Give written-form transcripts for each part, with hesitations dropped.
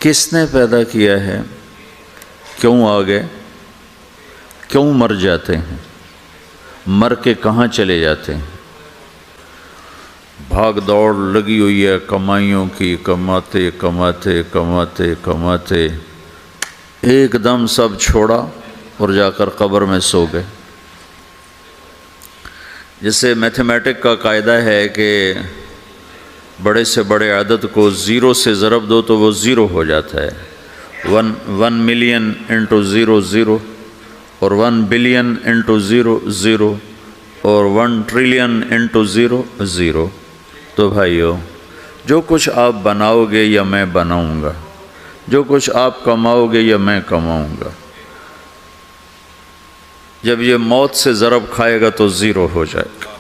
کس نے پیدا کیا ہے، کیوں آ گئے، کیوں مر جاتے ہیں، مر کے کہاں چلے جاتے ہیں؟ بھاگ دوڑ لگی ہوئی ہے کمائیوں کی، کماتے کماتے کماتے کماتے ایک دم سب چھوڑا اور جا کر قبر میں سو گئے۔ جیسے میتھمیٹک کا قاعدہ ہے کہ بڑے سے بڑے عدد کو زیرو سے ضرب دو تو وہ زیرو ہو جاتا ہے، 1 ملین انٹو زیرو زیرو، اور 1 بلین انٹو زیرو زیرو، اور 1 ٹریلین انٹو زیرو زیرو۔ تو بھائیو، جو کچھ آپ بناؤ گے یا میں بناؤں گا، جو کچھ آپ کماؤ گے یا میں کماؤں گا، جب یہ موت سے ضرب کھائے گا تو زیرو ہو جائے گا۔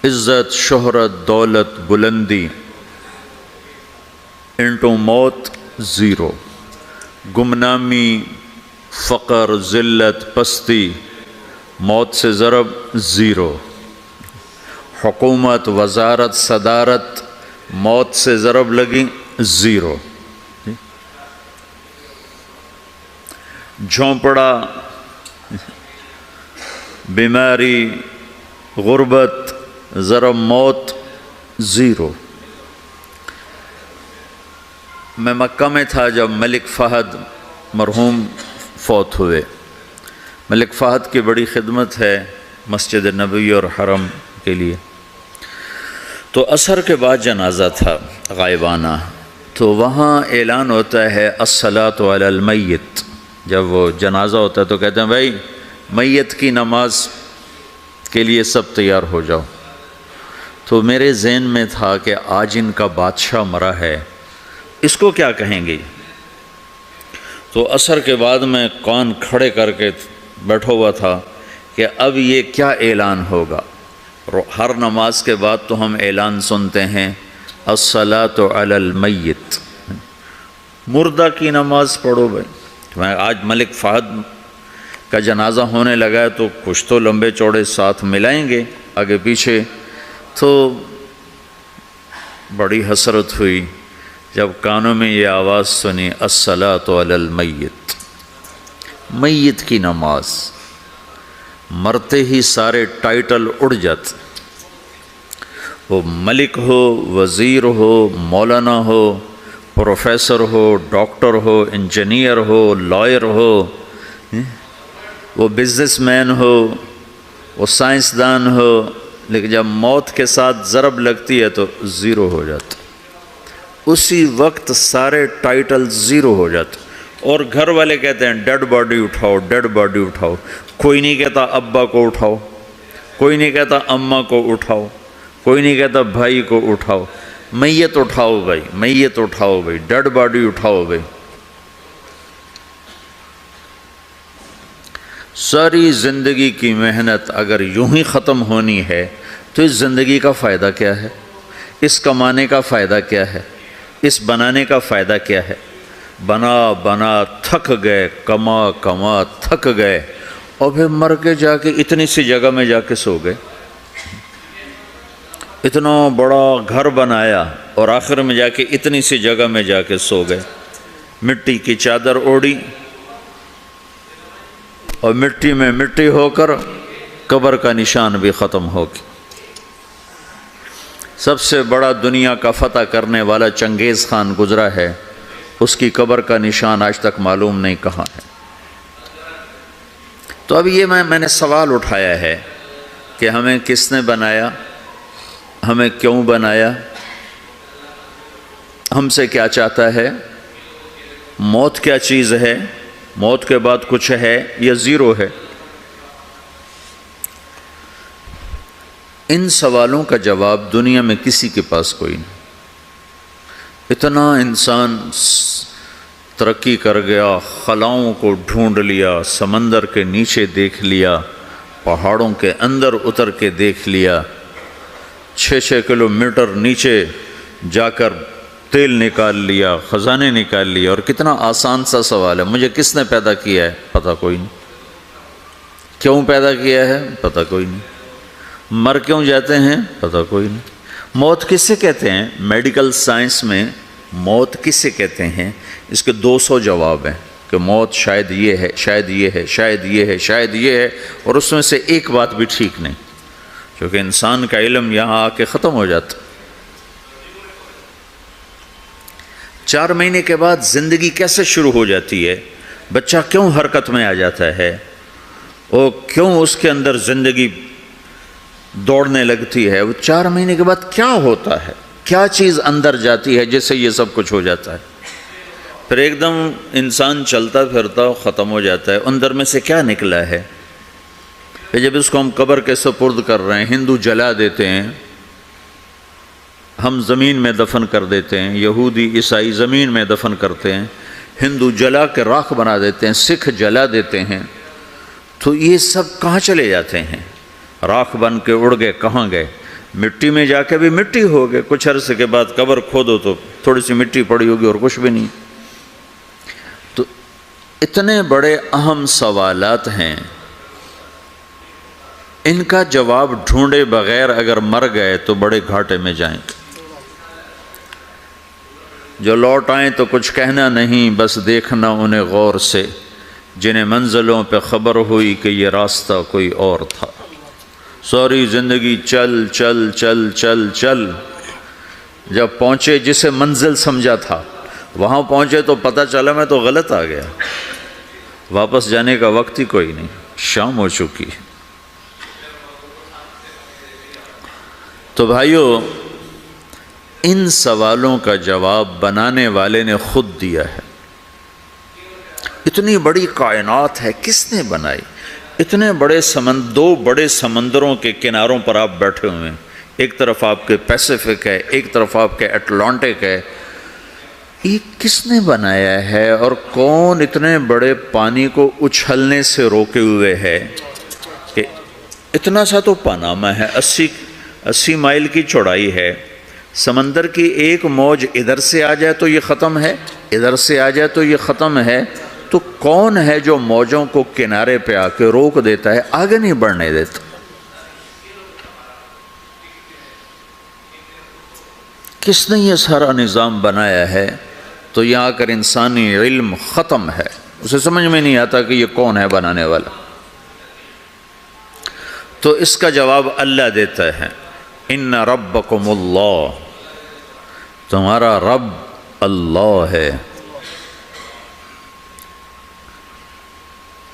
عزت، شہرت، دولت، بلندی انٹو موت زیرو، گمنامی، فقر، ذلت، پستی موت سے ضرب زیرو، حکومت، وزارت، صدارت موت سے ضرب لگی زیرو، جھونپڑا، بیماری، غربت ضرب موت زیرو۔ میں مکہ میں تھا جب ملک فہد مرحوم فوت ہوئے۔ ملک فہد کی بڑی خدمت ہے مسجد نبوی اور حرم کے لیے۔ تو عصر کے بعد جنازہ تھا غائبانہ، تو وہاں اعلان ہوتا ہے الصلاۃ علی المیت۔ جب وہ جنازہ ہوتا ہے تو کہتے ہیں بھائی میت کی نماز کے لیے سب تیار ہو جاؤ۔ تو میرے ذہن میں تھا کہ آج ان کا بادشاہ مرا ہے، اس کو کیا کہیں گے؟ تو عصر کے بعد میں کان کھڑے کر کے بیٹھا ہوا تھا کہ اب یہ کیا اعلان ہوگا۔ ہر نماز کے بعد تو ہم اعلان سنتے ہیں الصلاۃ علی المیت، مردہ کی نماز پڑھو بھائی۔ میں آج ملک فہد کا جنازہ ہونے لگا ہے تو کچھ تو لمبے چوڑے ساتھ ملائیں گے آگے پیچھے۔ تو بڑی حسرت ہوئی جب کانوں میں یہ آواز سنی الصلاۃ علی المیت، میت کی نماز۔ مرتے ہی سارے ٹائٹل اڑ جاتے، وہ ملک ہو، وزیر ہو، مولانا ہو، پروفیسر ہو، ڈاکٹر ہو، انجینئر ہو، لائر ہو، وہ بزنس مین ہو، وہ سائنسدان ہو، لیکن جب موت کے ساتھ ضرب لگتی ہے تو زیرو ہو جاتا، اسی وقت سارے ٹائٹل زیرو ہو جاتے۔ اور گھر والے کہتے ہیں ڈیڈ باڈی اٹھاؤ، ڈیڈ باڈی اٹھاؤ۔ کوئی نہیں کہتا ابا کو اٹھاؤ، کوئی نہیں کہتا اماں کو اٹھاؤ، کوئی نہیں کہتا بھائی کو اٹھاؤ۔ میت اٹھاؤ بھائی، میت اٹھاؤ بھائی، ڈیڈ باڈی اٹھاؤ بھائی۔ ساری زندگی کی محنت اگر یوں ہی ختم ہونی ہے تو اس زندگی کا فائدہ کیا ہے؟ اس کمانے کا فائدہ کیا ہے؟ اس بنانے کا فائدہ کیا ہے؟ بنا بنا تھک گئے، کما کما تھک گئے، اور پھر مر کے جا کے اتنی سی جگہ میں جا کے سو گئے۔ اتنا بڑا گھر بنایا اور آخر میں جا کے اتنی سی جگہ میں جا کے سو گئے۔ مٹی کی چادر اوڑھی اور مٹی میں مٹی ہو کر قبر کا نشان بھی ختم ہو گیا۔ سب سے بڑا دنیا کا فتح کرنے والا چنگیز خان گزرا ہے، اس کی قبر کا نشان آج تک معلوم نہیں کہاں ہے۔ تو اب یہ میں نے سوال اٹھایا ہے کہ ہمیں کس نے بنایا، ہمیں کیوں بنایا، ہم سے کیا چاہتا ہے، موت کیا چیز ہے، موت کے بعد کچھ ہے یا زیرو ہے؟ ان سوالوں کا جواب دنیا میں کسی کے پاس کوئی نہیں۔ اتنا انسان ترقی کر گیا، خلاؤں کو ڈھونڈ لیا، سمندر کے نیچے دیکھ لیا، پہاڑوں کے اندر اتر کے دیکھ لیا، 6 کلومیٹر نیچے جا کر تیل نکال لیا، خزانے نکال لیا۔ اور کتنا آسان سا سوال ہے، مجھے کس نے پیدا کیا ہے؟ پتہ کوئی نہیں۔ کیوں پیدا کیا ہے؟ پتہ کوئی نہیں۔ مر کیوں جاتے ہیں؟ پتہ کوئی نہیں۔ موت کس سے کہتے ہیں؟ میڈیکل سائنس میں موت کس سے کہتے ہیں؟ اس کے 200 جواب ہیں کہ موت شاید یہ ہے، شاید یہ ہے، شاید یہ ہے، شاید یہ ہے، اور اس میں سے ایک بات بھی ٹھیک نہیں، کیونکہ انسان کا علم یہاں آ کے ختم ہو جاتا۔ 4 مہینے کے بعد زندگی کیسے شروع ہو جاتی ہے؟ بچہ کیوں حرکت میں آ جاتا ہے؟ اور کیوں اس کے اندر زندگی دوڑنے لگتی ہے؟ وہ 4 مہینے کے بعد کیا ہوتا ہے؟ کیا چیز اندر جاتی ہے جس سے یہ سب کچھ ہو جاتا ہے؟ پھر ایک دم انسان چلتا پھرتا ختم ہو جاتا ہے، اندر میں سے کیا نکلا ہے؟ پھر جب اس کو ہم قبر کے سپرد کر رہے ہیں، ہندو جلا دیتے ہیں، ہم زمین میں دفن کر دیتے ہیں، یہودی عیسائی زمین میں دفن کرتے ہیں، ہندو جلا کے راکھ بنا دیتے ہیں، سکھ جلا دیتے ہیں، تو یہ سب کہاں چلے جاتے ہیں؟ راکھ بن کے اڑ گئے، کہاں گئے؟ مٹی میں جا کے بھی مٹی ہو گئے، کچھ عرصے کے بعد قبر کھودو تو تھوڑی سی مٹی پڑی ہوگی اور کچھ بھی نہیں۔ تو اتنے بڑے اہم سوالات ہیں، ان کا جواب ڈھونڈے بغیر اگر مر گئے تو بڑے گھاٹے میں جائیں گے۔ جو لوٹ آئیں تو کچھ کہنا نہیں، بس دیکھنا انہیں غور سے، جنہیں منزلوں پہ خبر ہوئی کہ یہ راستہ کوئی اور تھا۔ ساری زندگی چل چل چل چل چل، جب پہنچے جسے منزل سمجھا تھا وہاں پہنچے تو پتہ چلا میں تو غلط آ گیا، واپس جانے کا وقت ہی کوئی نہیں، شام ہو چکی۔ تو بھائیو، ان سوالوں کا جواب بنانے والے نے خود دیا ہے۔ اتنی بڑی کائنات ہے، کس نے بنائی؟ اتنے بڑے دو بڑے سمندروں کے کناروں پر آپ بیٹھے ہوئے ہیں، ایک طرف آپ کے پیسیفک ہے، ایک طرف آپ کے اٹلانٹک ہے، یہ کس نے بنایا ہے؟ اور کون اتنے بڑے پانی کو اچھلنے سے روکے ہوئے ہے کہ اتنا سا تو پاناما ہے، 80 مائل کی چوڑائی ہے، سمندر کی ایک موج ادھر سے آ جائے تو یہ ختم ہے، ادھر سے آ جائے تو یہ ختم ہے، تو کون ہے جو موجوں کو کنارے پہ آ کے روک دیتا ہے، آگے نہیں بڑھنے دیتا؟ کس نے یہ سارا نظام بنایا ہے؟ تو یہاں آ کر انسانی علم ختم ہے، اسے سمجھ میں نہیں آتا کہ یہ کون ہے بنانے والا۔ تو اس کا جواب اللہ دیتا ہے، ان ربکم اللہ، تمہارا رب اللہ ہے،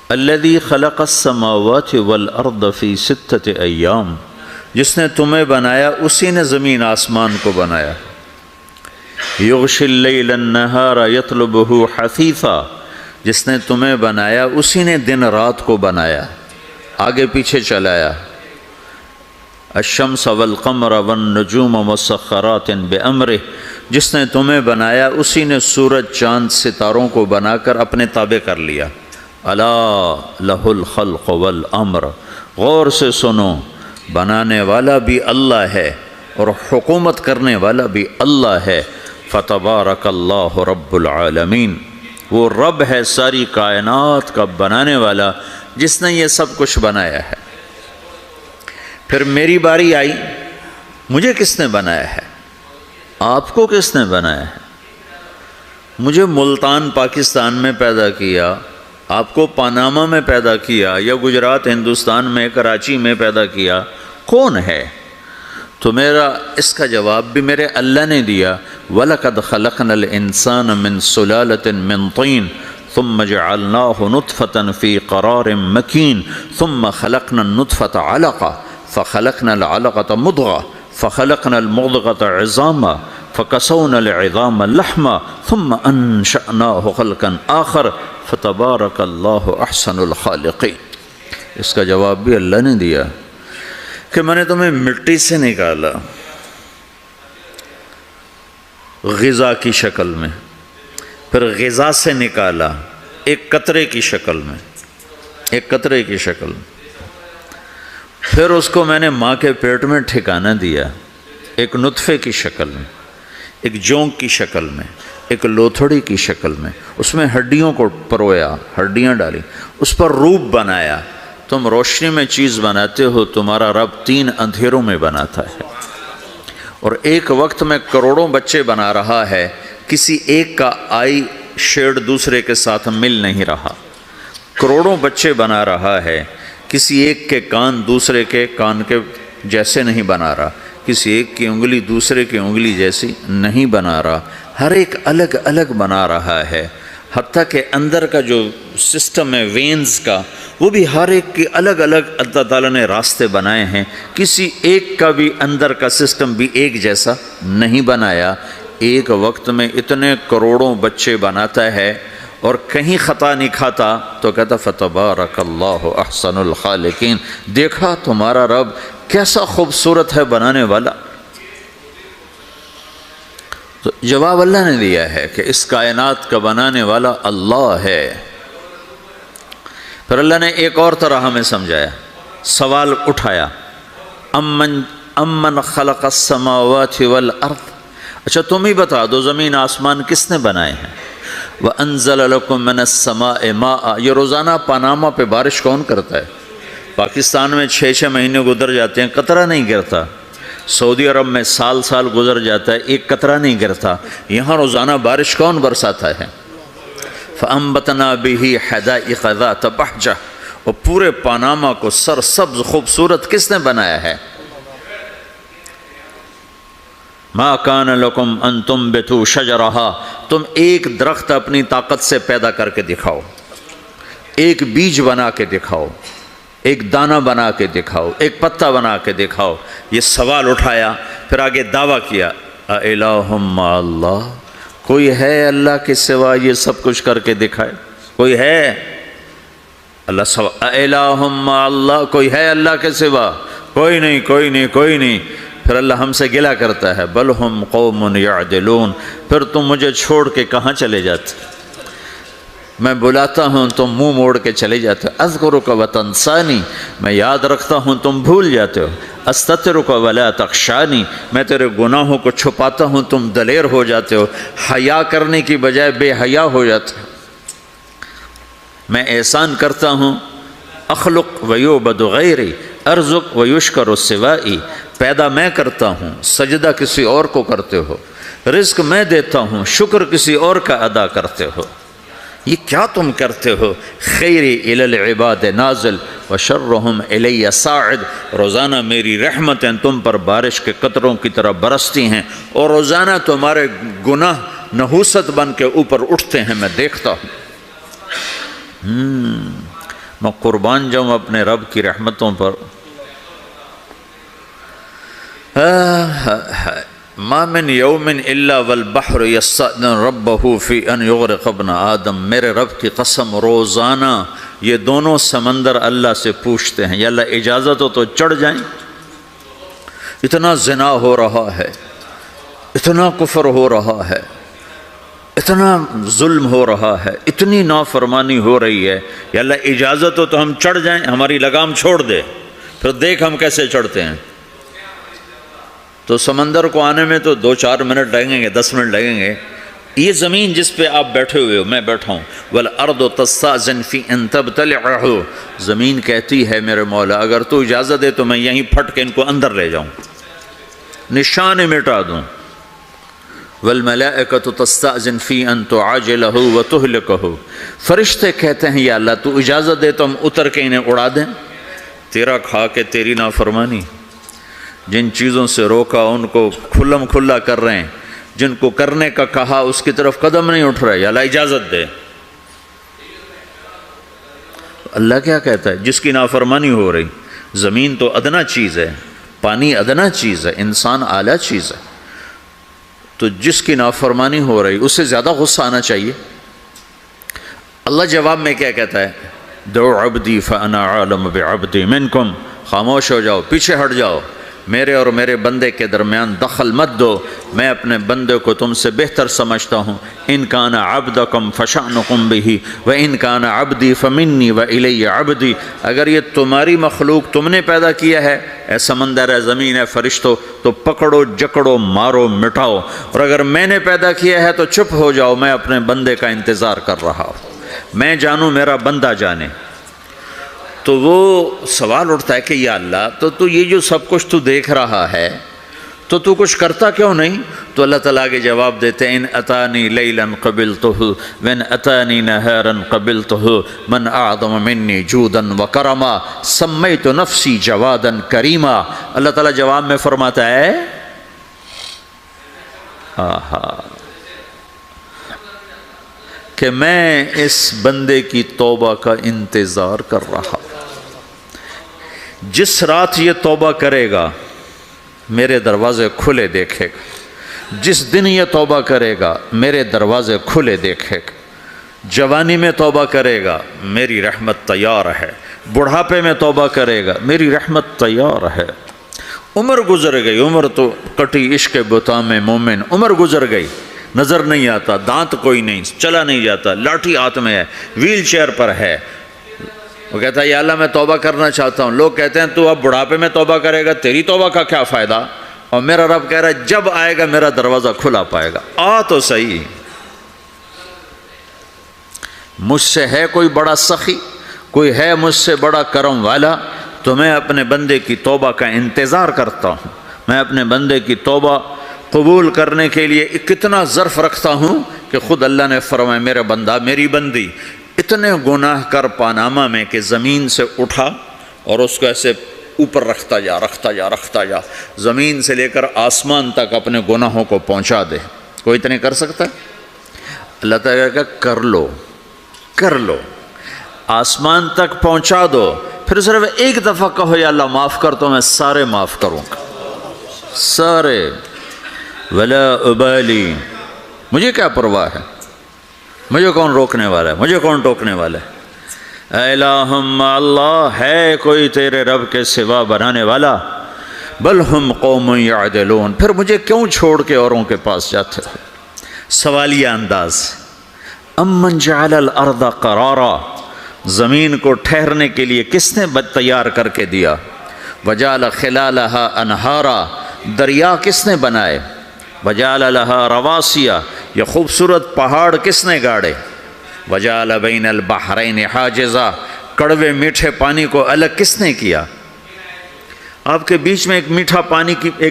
الذی خلق السماوات والارض فی 6 ایام، جس نے تمہیں بنایا اسی نے زمین آسمان کو بنایا، یغشی اللیل النہار یطلبہ حثیثا، جس نے تمہیں بنایا اسی نے دن رات کو بنایا، آگے پیچھے چلایا، الشمس والقمر والنجوم مسخرات بامرہ، جس نے تمہیں بنایا اسی نے سورج چاند ستاروں کو بنا کر اپنے تابع کر لیا، الا لہ الخلق والامر، غور سے سنو، بنانے والا بھی اللہ ہے اور حکومت کرنے والا بھی اللہ ہے، فتبارک اللہ رب العالمین، وہ رب ہے ساری کائنات کا بنانے والا جس نے یہ سب کچھ بنایا ہے۔ پھر میری باری آئی، مجھے کس نے بنایا ہے؟ آپ کو کس نے بنایا ہے؟ مجھے ملتان پاکستان میں پیدا کیا، آپ کو پاناما میں پیدا کیا، یا گجرات ہندوستان میں کراچی میں پیدا کیا، کون ہے؟ تو میرا اس کا جواب بھی میرے اللہ نے دیا، وَلَقَدْ خَلَقْنَا الْإِنسَانَ مِنْ سُلَالَةٍ مِّن طِينٍ ثُمَّ جَعَلْنَاهُ نُطْفَةً فِي قَرَارٍ مَّكِينٍ ثُمَّ خَلَقْنَا النُّطْفَةَ عَلَقَةً فَخَلَقْنَا الْعَلَقَةَ مُضْغَةً فَخَلَقْنَا الْمُضْغَةَ عِظَامًا فَكَسَوْنَا الْعِظَامَ لَحْمًا ثُمَّ أَنشَأْنَاهُ خَلْقًا آخَرَ فَتَبَارَكَ اللَّهُ أَحْسَنُ الْخَالِقِينَ۔ اس کا جواب بھی اللہ نے دیا کہ میں نے تمہیں مٹی سے نکالا غذا کی شکل میں، پھر غذا سے نکالا ایک قطرے کی شکل میں، ایک قطرے کی شکل میں، پھر اس کو میں نے ماں کے پیٹ میں ٹھکانہ دیا ایک نطفے کی شکل میں، ایک جونک کی شکل میں، ایک لوتھڑی کی شکل میں، اس میں ہڈیوں کو پرویا، ہڈیاں ڈالی، اس پر روپ بنایا۔ تم روشنی میں چیز بناتے ہو، تمہارا رب 3 اندھیروں میں بناتا ہے، اور ایک وقت میں کروڑوں بچے بنا رہا ہے، کسی ایک کا آئی شیڈ دوسرے کے ساتھ مل نہیں رہا، کروڑوں بچے بنا رہا ہے، کسی ایک کے کان دوسرے کے کان کے جیسے نہیں بنا رہا، کسی ایک کی انگلی دوسرے کی انگلی جیسی نہیں بنا رہا، ہر ایک الگ الگ بنا رہا ہے، حتیٰ کہ اندر کا جو سسٹم ہے وینز کا، وہ بھی ہر ایک کی الگ الگ اللہ تعالیٰ نے راستے بنائے ہیں، کسی ایک کا بھی اندر کا سسٹم بھی ایک جیسا نہیں بنایا۔ ایک وقت میں اتنے کروڑوں بچے بناتا ہے اور کہیں خطا نہیں کھاتا، تو کہتا فتبارک اللہ احسن الخالقین، دیکھا تمہارا رب کیسا خوبصورت ہے بنانے والا۔ تو جواب اللہ نے دیا ہے کہ اس کائنات کا بنانے والا اللہ ہے۔ پھر اللہ نے ایک اور طرح ہمیں سمجھایا، سوال اٹھایا، امن خلق السماوات والارض، اچھا تم ہی بتا دو زمین آسمان کس نے بنائے ہیں؟ وَأَنزَلَ لَكُم مِّنَ السَّمَاءِ مَاءً، یہ روزانہ پاناما پہ بارش کون کرتا ہے؟ پاکستان میں 6 مہینے گزر جاتے ہیں، قطرہ نہیں گرتا، سعودی عرب میں سال گزر جاتا ہے، ایک قطرہ نہیں گرتا، یہاں روزانہ بارش کون برساتا ہے؟ فَأَنبَتْنَا بِهِ حَدَائِقَ ذَاتَ بَهْجَةٍ، اور پورے پاناما کو سرسبز خوبصورت کس نے بنایا ہے؟ مَا كَانَ لَكُمْ أَن تُنبِتُوا شَجَرَهَا، تم ایک درخت اپنی طاقت سے پیدا کر کے دکھاؤ، ایک بیج بنا کے دکھاؤ، ایک دانہ بنا کے دکھاؤ، ایک پتا بنا کے دکھاؤ۔ یہ سوال اٹھایا، پھر آگے دعویٰ کیا، اَإِلَٰهٌ مَّعَ اللَّهِ، کوئی ہے اللہ کے سوا یہ سب کچھ کر کے دکھائے؟ کوئی ہے؟ اللہ سوال، اَإِلَٰهٌ مَّعَ اللَّهِ، کوئی ہے اللہ کے سوا؟ کوئی نہیں، کوئی نہیں، کوئی نہیں۔ پھر اللہ ہم سے گلہ کرتا ہے، بل ہم قوم یعدلون، پھر تم مجھے چھوڑ کے کہاں چلے جاتے؟ میں بلاتا ہوں تم منہ موڑ کے چلے جاتے ہو، اذکرک وتنسانی، میں یاد رکھتا ہوں تم بھول جاتے ہو، استترک ولا تخشانی، میں تیرے گناہوں کو چھپاتا ہوں تم دلیر ہو جاتے ہو، حیا کرنے کی بجائے بے حیا ہو جاتے ہو۔ میں احسان کرتا ہوں، اخلق ویعبد غیری، ارزق ویشکر سوائی، پیدا میں کرتا ہوں، سجدہ کسی اور کو کرتے ہو، رزق میں دیتا ہوں، شکر کسی اور کا ادا کرتے ہو، یہ کیا تم کرتے ہو؟ خیری الی العباد نازل وشرہم الی صاعد، روزانہ میری رحمتیں تم پر بارش کے قطروں کی طرح برستی ہیں، اور روزانہ تمہارے گناہ نحوست بن کے اوپر اٹھتے ہیں، میں دیکھتا ہوں۔ میں قربان جاؤں اپنے رب کی رحمتوں پر۔ ما من یوم الا والبحر یستأذن ربہ فی ان یغرق ابن آدم، میرے رب کی قسم روزانہ یہ دونوں سمندر اللہ سے پوچھتے ہیں، یا اللہ اجازت ہو تو چڑھ جائیں، اتنا زنا ہو رہا ہے، اتنا کفر ہو رہا ہے، اتنا ظلم ہو رہا ہے، اتنی نافرمانی ہو رہی ہے، یا اللہ اجازت ہو تو ہم چڑھ جائیں، ہماری لگام چھوڑ دے، پھر دیکھ ہم کیسے چڑھتے ہیں۔ تو سمندر کو آنے میں تو 2-4 منٹ لگیں گے، 10 منٹ لگیں گے۔ یہ زمین جس پہ آپ بیٹھے ہوئے ہو، میں بیٹھا ہوں، وَالْأَرْضُ تَسْتَأْذِنُ فِي أَن تَبْتَلِعَهُ، زمین کہتی ہے میرے مولا اگر تو اجازت دے تو میں یہیں پھٹ کے ان کو اندر لے جاؤں، نشان مٹا دوں۔ وَالْمَلَائِكَةُ تَسْتَأْذِنُ فِي أَن تُعَاجِلَهُ وَتُهْلِكَهُ، فرشتے کہتے ہیں یا اللہ تو اجازت دے تو ہم اتر کے انہیں اڑا دیں، تیرا کھا کے تیری نافرمانی، جن چیزوں سے روکا ان کو کھلم کھلا کر رہے ہیں، جن کو کرنے کا کہا اس کی طرف قدم نہیں اٹھ رہے، یا اللہ اجازت دے۔ اللہ کیا کہتا ہے؟ جس کی نافرمانی ہو رہی، زمین تو ادنا چیز ہے، پانی ادنا چیز ہے، انسان اعلیٰ چیز ہے، تو جس کی نافرمانی ہو رہی اس سے زیادہ غصہ آنا چاہیے۔ اللہ جواب میں کیا کہتا ہے؟ دعو عبدی فانا عالم بعبدی منکم، خاموش ہو جاؤ، پیچھے ہٹ جاؤ، میرے اور میرے بندے کے درمیان دخل مت دو، میں اپنے بندے کو تم سے بہتر سمجھتا ہوں۔ ان کان عبدکم فشأنکم بہ وان کان عبدی فمنی والی عبدی، اگر یہ تمہاری مخلوق تم نے پیدا کیا ہے، اے سمندر ہے، زمین ہے، فرشتوں، تو پکڑو جکڑو مارو مٹاؤ، اور اگر میں نے پیدا کیا ہے تو چپ ہو جاؤ، میں اپنے بندے کا انتظار کر رہا ہوں، میں جانوں میرا بندہ جانے۔ تو وہ سوال اٹھتا ہے کہ یا اللہ تو یہ جو سب کچھ تو دیکھ رہا ہے، تو تو کچھ کرتا کیوں نہیں؟ تو اللہ تعالیٰ کے جواب دیتے ہیں ان اتانی لیلا قبلتہ وان اتانی نہارا قبلتہ من اعظم منی جودا وکرما سمیت نفسی جوادا کریما۔ اللہ تعالیٰ جواب میں فرماتا ہے کہ میں اس بندے کی توبہ کا انتظار کر رہا، جس رات یہ توبہ کرے گا میرے دروازے کھلے دیکھے گا، جس دن یہ توبہ کرے گا میرے دروازے کھلے دیکھے گا، جوانی میں توبہ کرے گا میری رحمت تیار ہے، بڑھاپے میں توبہ کرے گا میری رحمت تیار ہے۔ عمر گزر گئی، عمر تو کٹی عشق بتا میں مومن، عمر گزر گئی، نظر نہیں آتا، دانت کوئی نہیں، چلا نہیں جاتا، لاٹھی ہاتھ میں ہے، ویل چیئر پر ہے، وہ کہتا ہے یا اللہ میں توبہ کرنا چاہتا ہوں۔ لوگ کہتے ہیں تو اب بڑھاپے میں توبہ کرے گا، تیری توبہ کا کیا فائدہ؟ اور میرا رب کہہ رہا ہے جب آئے گا میرا دروازہ کھلا پائے گا، آ تو صحیح۔ مجھ سے ہے کوئی بڑا سخی، کوئی ہے مجھ سے بڑا کرم والا، تو میں اپنے بندے کی توبہ کا انتظار کرتا ہوں، میں اپنے بندے کی توبہ قبول کرنے کے لیے کتنا ظرف رکھتا ہوں کہ خود اللہ نے فرمایا میرا بندہ میری بندی اتنے گناہ کر پاناما میں کہ زمین سے اٹھا اور اس کو ایسے اوپر رکھتا جا، زمین سے لے کر آسمان تک اپنے گناہوں کو پہنچا دے۔ کوئی اتنے کر سکتا ہے؟ اللہ تعالیٰ کہ کر لو، آسمان تک پہنچا دو، پھر صرف ایک دفعہ کہو یا اللہ معاف کر تو میں سارے معاف کروں گا، سارے، ولا ابالی، مجھے کیا پرواہ ہے، مجھے کون روکنے والا ہے، مجھے کون ٹوکنے والا ہے۔ اے الہم اللہ، ہے کوئی تیرے رب کے سوا بنانے والا؟ بل ہم قوم یعدلون، پھر مجھے کیوں چھوڑ کے اوروں کے پاس جاتے ہو؟ سوالیہ انداز۔ امن جعل الارض قرارا، زمین کو ٹھہرنے کے لیے کس نے تیار کر کے دیا؟ وجعل خلالہا انہارا، دریا کس نے بنائے؟ وجعل لها رواسیا، یہ خوبصورت پہاڑ کس نے گاڑے؟ وجعل بین البحرین حاجزا، کڑوے میٹھے پانی کو الگ کس نے کیا؟ آپ کے بیچ میں ایک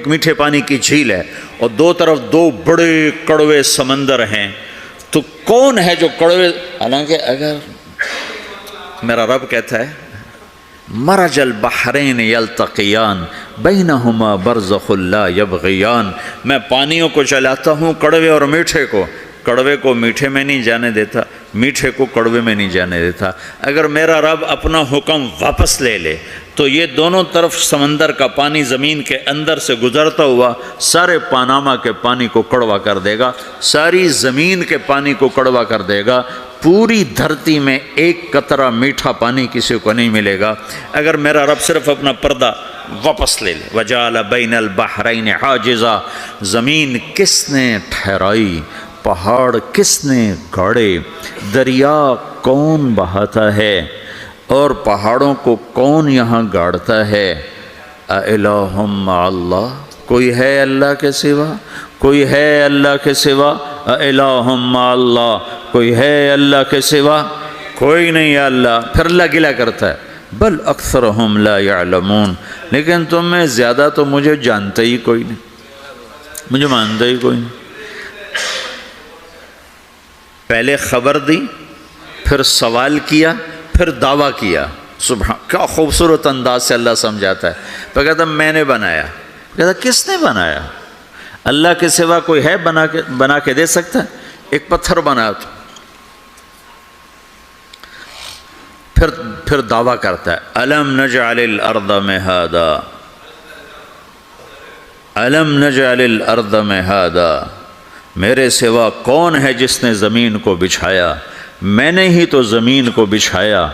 میٹھے پانی کی جھیل ہے اور دو طرف دو بڑے کڑوے سمندر ہیں، تو کون ہے جو کڑوے؟ حالانکہ اگر میرا رب کہتا ہے مرج البحرین یلتقیان بینہما برزخ لا یبغیان، میں پانیوں کو چلاتا ہوں کڑوے اور میٹھے کو، کڑوے کو میٹھے میں نہیں جانے دیتا، میٹھے کو کڑوے میں نہیں جانے دیتا۔ اگر میرا رب اپنا حکم واپس لے لے تو یہ دونوں طرف سمندر کا پانی زمین کے اندر سے گزرتا ہوا سارے پاناما کے پانی کو کڑوا کر دے گا، ساری زمین کے پانی کو کڑوا کر دے گا، پوری دھرتی میں ایک قطرہ میٹھا پانی کسی کو نہیں ملے گا اگر میرا رب صرف اپنا پردہ واپس لے لے۔ وجعل بین البحرین حاجزا، زمین کس نے ٹھہرائی، پہاڑ کس نے گاڑے، دریا کون بہاتا ہے اور پہاڑوں کو کون یہاں گاڑتا ہے؟ اِلٰہٌ مع اللہ، کوئی ہے اللہ کے سوا؟ کوئی ہے اللہ کے سوا؟ اِلٰہٌ مع اللہ، کوئی ہے اللہ کے سوا؟ کوئی نہیں ہے اللہ۔ پھر اللہ گلہ کرتا ہے بل اکثرہم لا یعلمون، لیکن تم میں زیادہ تو مجھے جانتے ہی کوئی نہیں، مجھے مانتا ہی کوئی نہیں۔ پہلے خبر دی، پھر سوال کیا، پھر دعویٰ کیا۔ سبحان، کیا خوبصورت انداز سے اللہ سمجھاتا ہے۔ تو کہتا میں نے بنایا، کہتا کس نے بنایا؟ اللہ کے سوا کوئی ہے بنا کے دے سکتا ہے؟ ایک پتھر بنا تو پھر دعویٰ کرتا ہے الم نجعل الارض مہادا، الم نجعل الارض مہادا، میرے سوا کون ہے جس نے زمین کو بچھایا؟ میں نے ہی تو زمین کو بچھایا،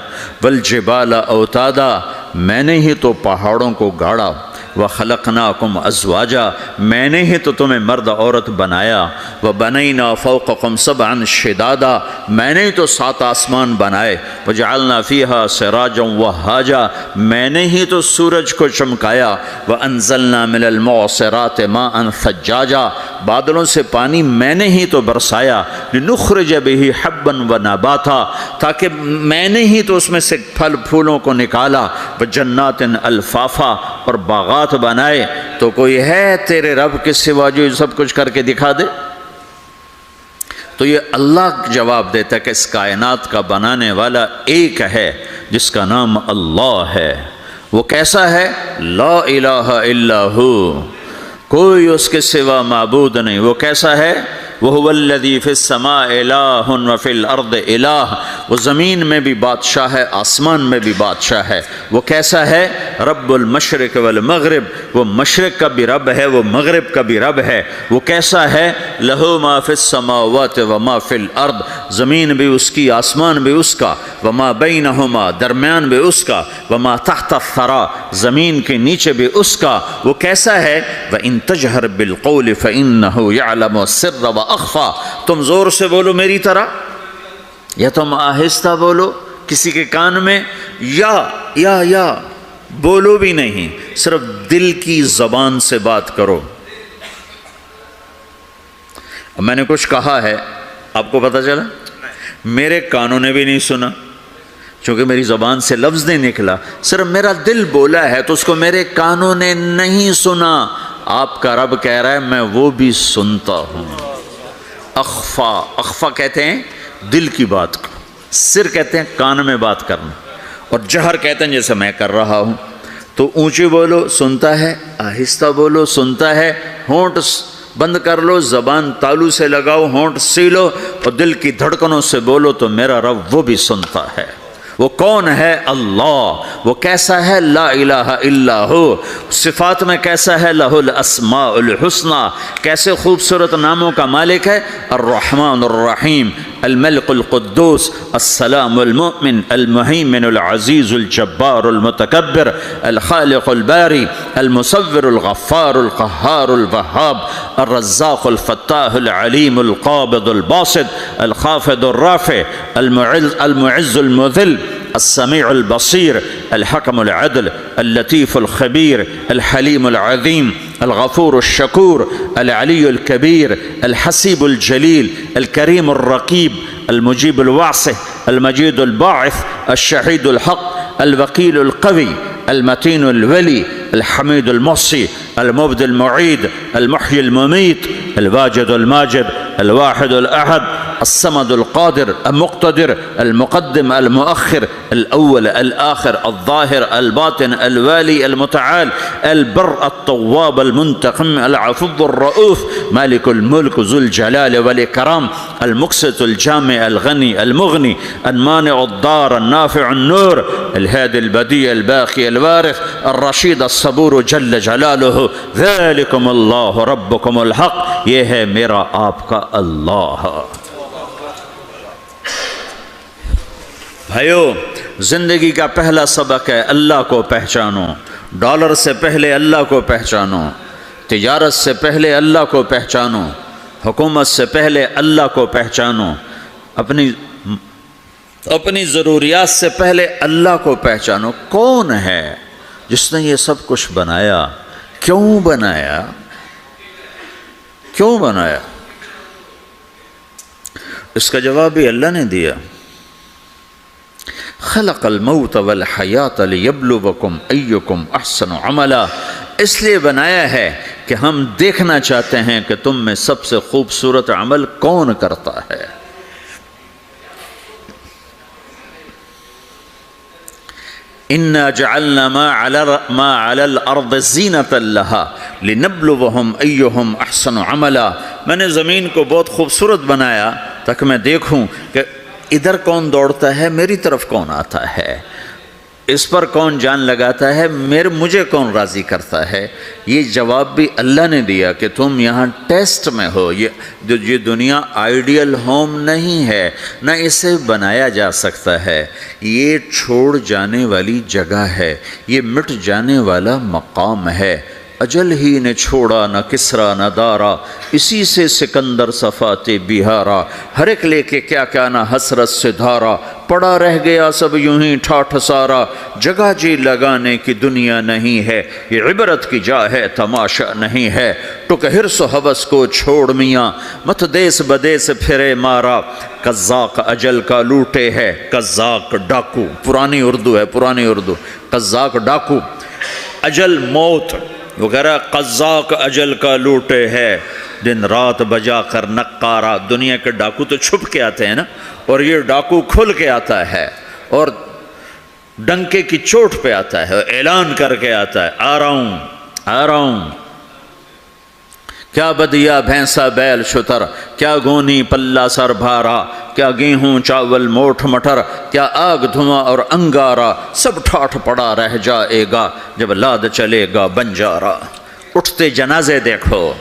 والجبال اوتادا، میں نے ہی تو پہاڑوں کو گاڑا، وخلقناکم ازواجا، میں نے ہی تو تمہیں مرد عورت بنایا، وبنینا فوقکم سبعا شدادا، میں نے ہی تو 7 آسمان بنائے، وجعلنا فیہا سراجا وہاجا، میں نے ہی تو سورج کو چمکایا، وانزلنا من المعصرات ماء ثجاجا، بادلوں سے پانی میں نے ہی تو برسایا، لنخرج به حبا ونباتا، تاکہ میں نے ہی تو اس میں سے پھل پھولوں کو نکالا، وجنات الفافا، اور باغات بنائے۔ تو کوئی ہے تیرے رب کے سوا جو یہ سب کچھ کر کے دکھا دے؟ تو یہ اللہ جواب دیتا ہے کہ اس کائنات کا بنانے والا ایک ہے جس کا نام اللہ ہے۔ وہ کیسا ہے؟ لا الہ الا ہو، کوئی اس کے سوا معبود نہیں۔ وہ کیسا ہے؟ وَهُوَ الَّذِي فِي السَّمَاءِ إِلَٰهٌ وَفِي الْأَرْضِ إِلَٰهٌ، وہ زمین میں بھی بادشاہ ہے، آسمان میں بھی بادشاہ ہے۔ وہ کیسا ہے؟ رب المشرق والمغرب، وہ مشرق کا بھی رب ہے، وہ مغرب کا بھی رب ہے۔ وہ کیسا ہے؟ لَهُ مَا فِي السَّمَاوَاتِ وَمَا فِي الْأَرْضِ، زمین بھی اس کی، آسمان بھی اس کا، وَمَا بَيْنَهُمَا، درمیان بھی اس کا، وَمَا تَحْتَ الثَّرَىٰ، زمین کے نیچے بھی اس کا۔ وہ کیسا ہے؟ وَإِن تَجْهَرْ بِالْقَوْلِ فَإِنَّهُ يَعْلَمُ السِّرَّ وَأَخْفَىٰ، تم زور سے بولو میری طرح، یا تم آہستہ بولو کسی کے کان میں، یا بولو بھی نہیں، صرف دل کی زبان سے بات کرو۔ اب میں نے کچھ کہا ہے، آپ کو پتہ چلا؟ میرے کانوں نے بھی نہیں سنا، چونکہ میری زبان سے لفظ نہیں نکلا، صرف میرا دل بولا ہے تو اس کو میرے کانوں نے نہیں سنا۔ آپ کا رب کہہ رہا ہے میں وہ بھی سنتا ہوں۔ اخفا کہتے ہیں دل کی بات کو، سر کہتے ہیں کان میں بات کرنا، اور جہر کہتے ہیں جیسے میں کر رہا ہوں۔ تو اونچی بولو سنتا ہے، آہستہ بولو سنتا ہے، ہونٹ بند کر لو، زبان تالو سے لگاؤ، ہونٹ سیلو، اور دل کی دھڑکنوں سے بولو تو میرا رب وہ بھی سنتا ہے۔ وہ کون ہے؟ اللہ۔ وہ کیسا ہے؟ لا الہ الا ہو۔ صفات میں کیسا ہے؟ لہ الاسماء الحسنی، کیسے خوبصورت ناموں کا مالک ہے؟ الرحمن الرحیم، الملک القدوس، السلام المؤمن، المہیمن العزیز الجبار المتکبر، الخالق الباری، المصور الغفار القہار الوہاب، الرزاق الفتاح العلیم القابض الباسط، الخافض الرافع، المعز المذل، السمیع البصیر، الحکم العدل، اللطیف الخبیر، الحلیم العظیم، الغفور الشکور، العلی الکبیر، الحسیب الجلیل، الکریم الرقیب، المجیب الواسع، المجید الباعث، الشہید الحق، الوکیل القوی، المتین الولی، الحمید المحصی، المبدی المعید، المحیی الممیت، الواجد الماجد، الواحد الأحد، الصمد القادر المقتدر، المقدم المؤخر، الأول الآخر، الظاهر الباطن، الوالي المتعال، البر التواب المنتقم، العفو الرؤوف، مالك الملك ذو الجلال والإكرام، المقسط الجامع الغني المغني، المانع الضار النافع النور، الهادي البديع الباقي الوارث، الرشيد الصبور جل جلاله، ذلكم الله ربكم الحق، یہ ہے میرا آپ کا اللہ۔ بھائیو، زندگی کا پہلا سبق ہے اللہ کو پہچانو۔ ڈالر سے پہلے اللہ کو پہچانو، تجارت سے پہلے اللہ کو پہچانو، حکومت سے پہلے اللہ کو پہچانو، اپنی ضروریات سے پہلے اللہ کو پہچانو۔ کون ہے جس نے یہ سب کچھ بنایا؟ کیوں بنایا؟ کیوں بنایا؟ اس کا جواب بھی اللہ نے دیا۔ خلق الموت والحیات لیبلوکم ایکم احسن عملا، اس لیے بنایا ہے کہ ہم دیکھنا چاہتے ہیں کہ تم میں سب سے خوبصورت عمل کون کرتا ہے۔ اِنَّا جَعَلْنَا مَا عَلَى الْأَرْضِ زِينَةً لَهَا لِنَبْلُوَهُمْ أَيُّهُمْ أَحْسَنُ عَمَلًا، میں نے زمین کو بہت خوبصورت بنایا تاکہ میں دیکھوں کہ ادھر کون دوڑتا ہے، میری طرف کون آتا ہے، اس پر کون جان لگاتا ہے، مجھے کون راضی کرتا ہے۔ یہ جواب بھی اللہ نے دیا کہ تم یہاں ٹیسٹ میں ہو۔ یہ دنیا آئیڈیل ہوم نہیں ہے، نہ اسے بنایا جا سکتا ہے، یہ چھوڑ جانے والی جگہ ہے، یہ مٹ جانے والا مقام ہے۔ اجل ہی نے چھوڑا نہ کسرا نہ دارا، اسی سے سکندر صفات بہارا، ہر ایک لے کے کیا کیا نہ حسرت سے دھارا، پڑا رہ گیا سب یوں ہی ٹھاٹھ سارا، جگہ جی لگانے کی دنیا نہیں ہے، یہ عبرت کی جا ہے تماشا نہیں ہے، ٹک حرص و حوث کو چھوڑ میاں، مت دیس بدیس پھرے مارا، قزاق اجل کا لوٹے ہے، قزاق ڈاکو، پرانی اردو ہے، پرانی اردو، قزاق ڈاکو، اجل موت، وہ کہہ رہا قزاق اجل کا لوٹے ہے، دن رات بجا کر نقارہ، دنیا کے ڈاکو تو چھپ کے آتے ہیں نا، اور یہ ڈاکو کھل کے آتا ہے اور ڈنکے کی چوٹ پہ آتا ہے، اعلان کر کے آتا ہے، آ رہا ہوں آ رہا ہوں، کیا بدیا بھینسا بیل شتر، کیا گونی پلہ سر بھارا، کیا گیہوں چاول موٹھ مٹر، کیا آگ دھواں اور انگارا، سب ٹھاٹھ پڑا رہ جائے گا جب لاد چلے گا بنجارا۔ اٹھتے جنازے دیکھو،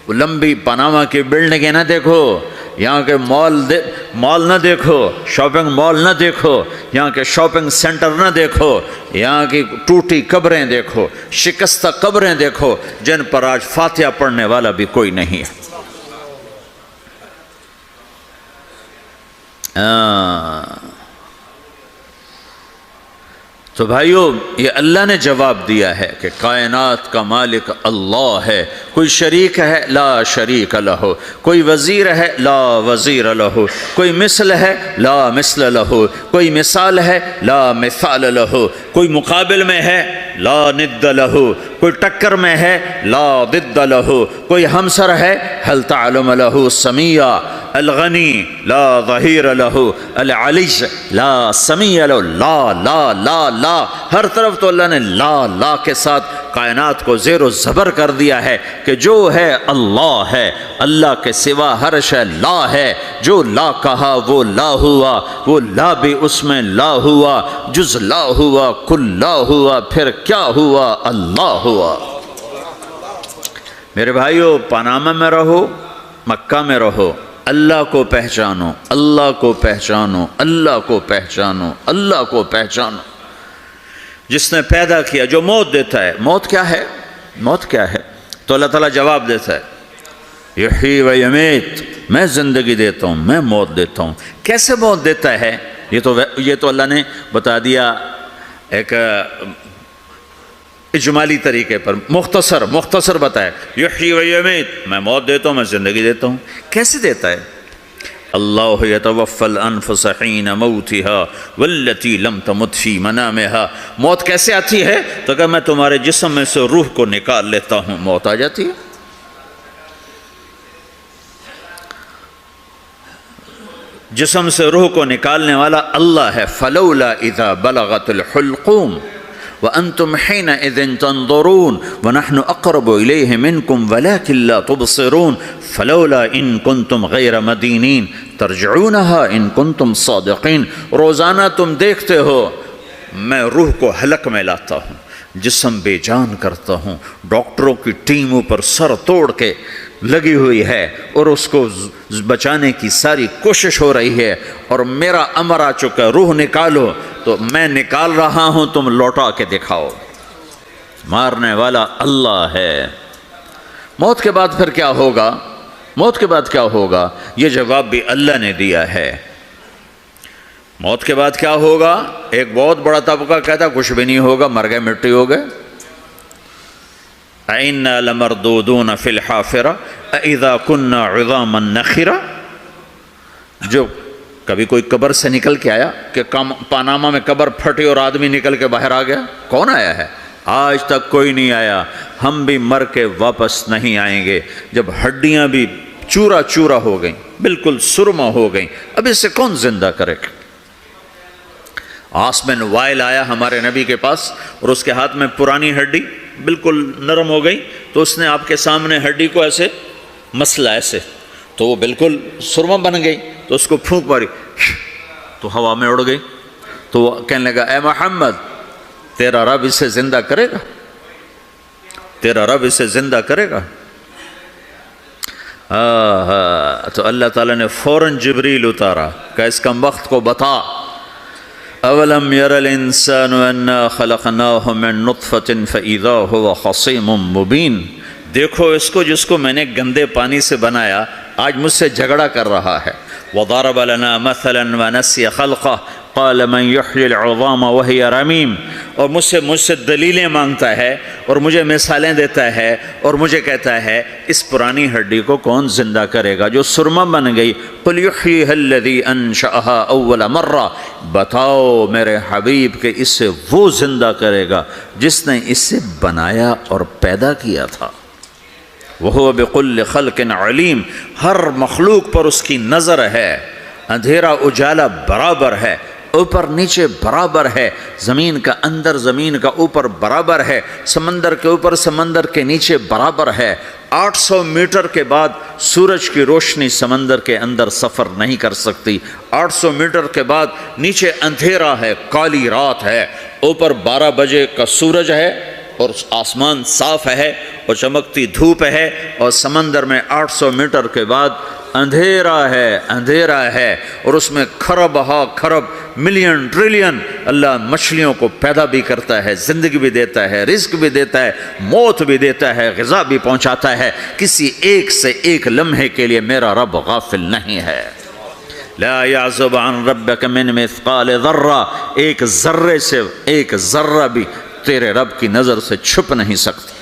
لمبی پاناما کی بلڈنگیں نہ دیکھو، یہاں کے مال نہ دیکھو، شاپنگ مال نہ دیکھو، یہاں کے شاپنگ سینٹر نہ دیکھو، یہاں کی ٹوٹی قبریں دیکھو، شکستہ قبریں دیکھو، جن پر آج فاتحہ پڑھنے والا بھی کوئی نہیں ہے۔ تو بھائیو، یہ اللہ نے جواب دیا ہے کہ کائنات کا مالک اللہ ہے، کوئی شریک ہے لا شریک لہ، کوئی وزیر ہے لا وزیر لہ، کوئی مثل ہے لا مثل لہ، کوئی مثال ہے لا مثال لہ، کوئی مقابل میں ہے لا ند لہ، کوئی ٹکر میں ہے لا ضد لہ، کوئی ہمسر ہے هل تعلم لہ سمیہ، الغنی لا ظہیر لہ، العلی لا سمیہ لہ، لا لا لا لا، ہر طرف تو اللہ نے لا لا کے ساتھ کائنات کو زیر و زبر کر دیا ہے کہ جو ہے اللہ ہے، اللہ کے سوا ہر شے لا ہے، جو لا کہا وہ لا ہوا، وہ لا بھی اس میں لا ہوا، جز لا ہوا کل لا ہوا، پھر کیا ہوا؟ اللہ ہوا۔ میرے بھائیو، پاناما میں رہو، مکہ میں رہو، اللہ کو پہچانو، اللہ کو پہچانو، اللہ کو پہچانو، اللہ کو پہچانو، جس نے پیدا کیا، جو موت دیتا ہے۔ موت کیا ہے؟ موت کیا ہے؟ تو اللہ تعالیٰ جواب دیتا ہے، یحیی و یمیت، میں زندگی دیتا ہوں، میں موت دیتا ہوں۔ کیسے موت دیتا ہے؟ یہ تو اللہ نے بتا دیا ایک اجمالی طریقے پر، مختصر بتایا، یحیی و یمیت، میں موت دیتا ہوں، میں زندگی دیتا ہوں۔ کیسے دیتا ہے؟ اللہ یتوفی الانفس حین موتها والتی لم تمت فی منامها۔ موت کیسے آتی ہے؟ تو کہ میں تمہارے جسم میں سے روح کو نکال لیتا ہوں، موت آ جاتی ہے۔ جسم سے روح کو نکالنے والا اللہ ہے۔ فلولا اذا بلغت الحلقوم وَأَنْتُمْ حِينَئِذٍ تَنْظُرُونَ وَنَحْنُ أَقْرَبُ إِلَيْهِ مِنْكُمْ وَلَكِنْ لَا تُبْصِرُونَ فَلَوْلَا إِن كُنْتُمْ غَيْرَ مَدِينِينَ تَرْجِعُونَهَا إِن كُنْتُمْ صَادِقِينَ۔ روزانہ تم دیکھتے ہو میں روح کو حلق میں لاتا ہوں، جسم بے جان کرتا ہوں، ڈاکٹروں کی ٹیم اوپر سر توڑ کے لگی ہوئی ہے اور اس کو بچانے کی ساری کوشش ہو رہی ہے، اور میرا امر آ چکا، روح نکالو، تو میں نکال رہا ہوں، تم لوٹا کے دکھاؤ۔ مارنے والا اللہ ہے۔ موت کے بعد پھر کیا ہوگا؟ موت کے بعد کیا ہوگا؟ یہ جواب بھی اللہ نے دیا ہے۔ موت کے بعد کیا ہوگا؟ ایک بہت بڑا طبقہ کہتا کچھ بھی نہیں ہوگا، مر گئے، مٹی ہو گئے۔ اِنَّا لَمَرْدُودُونَ فِي الْحَافِرَةِ اِذَا كُنَّا عِظَامًا نَخِرَةً۔ جو کبھی کوئی قبر سے نکل کے آیا کہ پاناما میں قبر پھٹی اور آدمی نکل کے باہر آ گیا؟ کون آیا ہے؟ آج تک کوئی نہیں آیا۔ ہم بھی مر کے واپس نہیں آئیں گے۔ جب ہڈیاں بھی چورا چورا ہو گئیں، بالکل سرما ہو گئیں، اب اس سے کون زندہ کرے گا؟ عاص بن وائل آیا ہمارے نبی کے پاس اور اس کے ہاتھ میں پرانی ہڈی بالکل نرم ہو گئی، تو اس نے آپ کے سامنے ہڈی کو ایسے مسلا، ایسے، تو وہ بالکل سرما بن گئی، تو اس کو پھونک ماری تو ہوا میں اڑ گئی۔ تو وہ کہنے لگا، اے محمد، تیرا رب اسے زندہ کرے گا؟ تیرا رب اسے زندہ کرے گا؟ تو اللہ تعالیٰ نے فوراً جبریل اتارا کہ اس کم وقت کو بتا، اولم یر الانسان انا خلقناہ من نطفۃ فاذا هو خصیم مبین۔ دیکھو اس کو جس کو میں نے گندے پانی سے بنایا، آج مجھ سے جھگڑا کر رہا ہے۔ وضرب لنا مثلا ونسی خلقہ قال من يحيي العظام وهي رميم، اور مجھ سے دلیلیں مانگتا ہے اور مجھے مثالیں دیتا ہے اور مجھے کہتا ہے اس پرانی ہڈی کو کون زندہ کرے گا جو سرما بن گئی۔ قل يحييها الذي انشأها اول مرہ، بتاؤ میرے حبیب کہ اسے وہ زندہ کرے گا جس نے اسے بنایا اور پیدا کیا تھا۔ وَهُوَ بِكُلِّ خَلْقٍ عَلِيمٌ، ہر مخلوق پر اس کی نظر ہے، اندھیرا اجالا برابر ہے، اوپر نیچے برابر ہے، زمین کا اندر زمین کا اوپر برابر ہے، سمندر کے اوپر سمندر کے نیچے برابر ہے۔ 800 میٹر کے بعد سورج کی روشنی سمندر کے اندر سفر نہیں کر سکتی، 800 میٹر کے بعد نیچے اندھیرا ہے، کالی رات ہے، اوپر 12 بجے کا سورج ہے اور آسمان صاف ہے اور چمکتی دھوپ ہے، اور سمندر میں 800 میٹر کے بعد اندھیرا ہے اور اس میں کھرب ہا کھرب ملین ٹریلین اللہ مچھلیوں کو پیدا بھی کرتا ہے، زندگی بھی دیتا ہے، رزق بھی دیتا ہے، موت بھی دیتا ہے، غذا بھی پہنچاتا ہے۔ کسی ایک سے ایک لمحے کے لیے میرا رب غافل نہیں ہے۔ لا يعزب عن ربك من مثقال ذرہ، ایک ذرے سے ایک ذرہ بھی تیرے رب کی نظر سے چھپ نہیں سکتی۔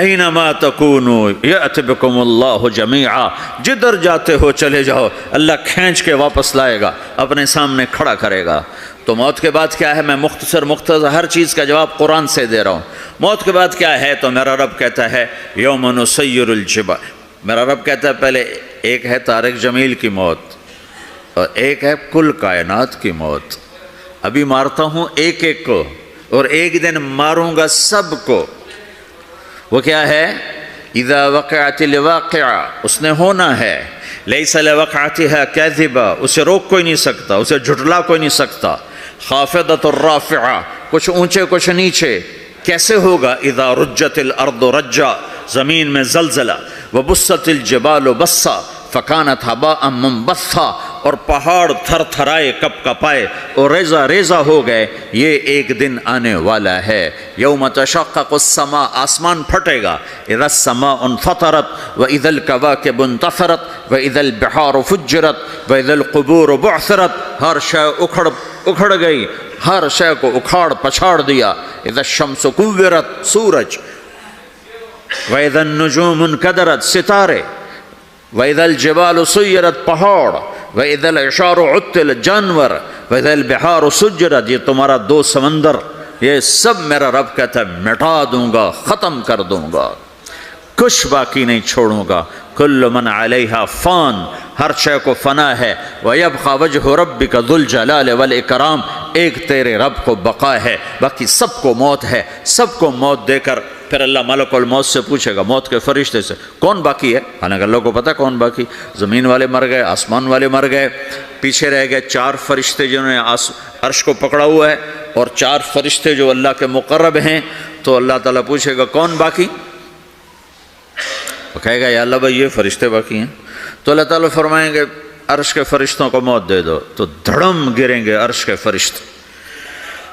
اینما تکونوا یأت بکم اللہ جمیعا، جدھر جاتے ہو چلے جاؤ، اللہ کھینچ کے واپس لائے گا، اپنے سامنے کھڑا کرے گا۔ تو موت کے بعد کیا ہے؟ میں مختصر ہر چیز کا جواب قرآن سے دے رہا ہوں۔ موت کے بعد کیا ہے؟ تو میرا رب کہتا ہے یوم نسیر الجبال، میرا رب کہتا ہے پہلے ایک ہے طارق جمیل کی موت اور ایک ہے کل کائنات کی موت۔ ابھی مارتا ہوں ایک ایک کو اور ایک دن ماروں گا سب کو۔ وہ کیا ہے؟ اذا وقعت الواقعہ، اس نے ہونا ہے، لیس لوقعتها کاذبہ، اسے روک کوئی نہیں سکتا، اسے جھٹلا کوئی نہیں سکتا۔ خافضۃ الرافعہ، کچھ اونچے کچھ نیچے، کیسے ہوگا؟ اذا رجت الارض رجا، زمین میں زلزلہ، وبست الجبال بسا فکانت ہباء منبثا، اور پہاڑ تھر تھرائے کپ کپائے اور ریزہ ریزہ ہو گئے۔ یہ ایک دن آنے والا ہے، یوم تشقق السماء، آسمان پھٹے گا، اذا السماء انفطرت واذا الکواکب انتثرت واذا البحار فجرت واذا القبور بعثرت، ہر شے اکھڑ گئی، ہر شے کو اکھاڑ پچھاڑ دیا۔ اذا الشمس کورت، سورج، واذا النجوم انکدرت، ستارے، وَإِذَا الْجِبَالُ سُيِّرَتْ، پہاڑ، وَإِذَا الْعِشَارُ عُطِّلَتْ، جانور، وَإِذَا الْبِحَارُ سُجِّرَتْ، یہ تمہارا دو سمندر، یہ سب میرا رب کہتا ہے مٹا دوں گا، ختم کر دوں گا، کچھ باقی نہیں چھوڑوں گا۔ کل من علیہا فان، ہر شے کو فنا ہے۔ وَيَبْقَى وَجْهُ رَبِّكَ ذُو الْجَلَالِ وَالْإِكْرَامِ، ایک تیرے رب کو بقا ہے، باقی سب کو موت ہے۔ سب کو موت دے کر پھر اللہ ملک الموت سے پوچھے گا، موت کے فرشتے سے، کون باقی ہے؟ حالانکہ اللہ کو پتہ کون باقی، زمین والے مر گئے، آسمان والے مر گئے، پیچھے رہ گئے 4 فرشتے جنہوں نے عرش کو پکڑا ہوا ہے اور 4 فرشتے جو اللہ کے مقرب ہیں۔ تو اللہ تعالیٰ پوچھے گا کون باقی؟ وہ کہے گا یا اللہ بھائی یہ فرشتے باقی ہیں۔ تو اللہ تعالیٰ فرمائیں گے عرش کے فرشتوں کو موت دے دو، تو دھڑم گریں گے عرش کے فرشتے۔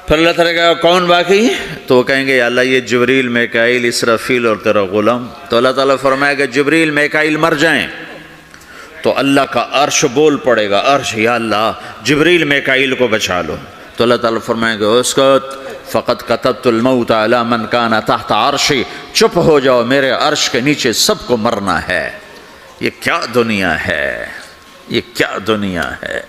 پھر اللہ تعالیٰ کہا کون باقی؟ تو وہ کہیں گے یا اللہ یہ جبریل، میکائیل، اسرافیل اور تیرا غلام۔ تو اللہ تعالیٰ فرمائے گا جبریل میکائیل مر جائیں، تو اللہ کا عرش بول پڑے گا، عرش یا اللہ جبریل میکائیل کو بچا لو۔ تو اللہ تعالیٰ فرمائیں گے اسکت فقط کتبت الموت علی من کان تحت عرشی، چپ ہو جاؤ، میرے عرش کے نیچے سب کو مرنا ہے۔ یہ کیا دنیا ہے، یہ کیا دنیا ہے؟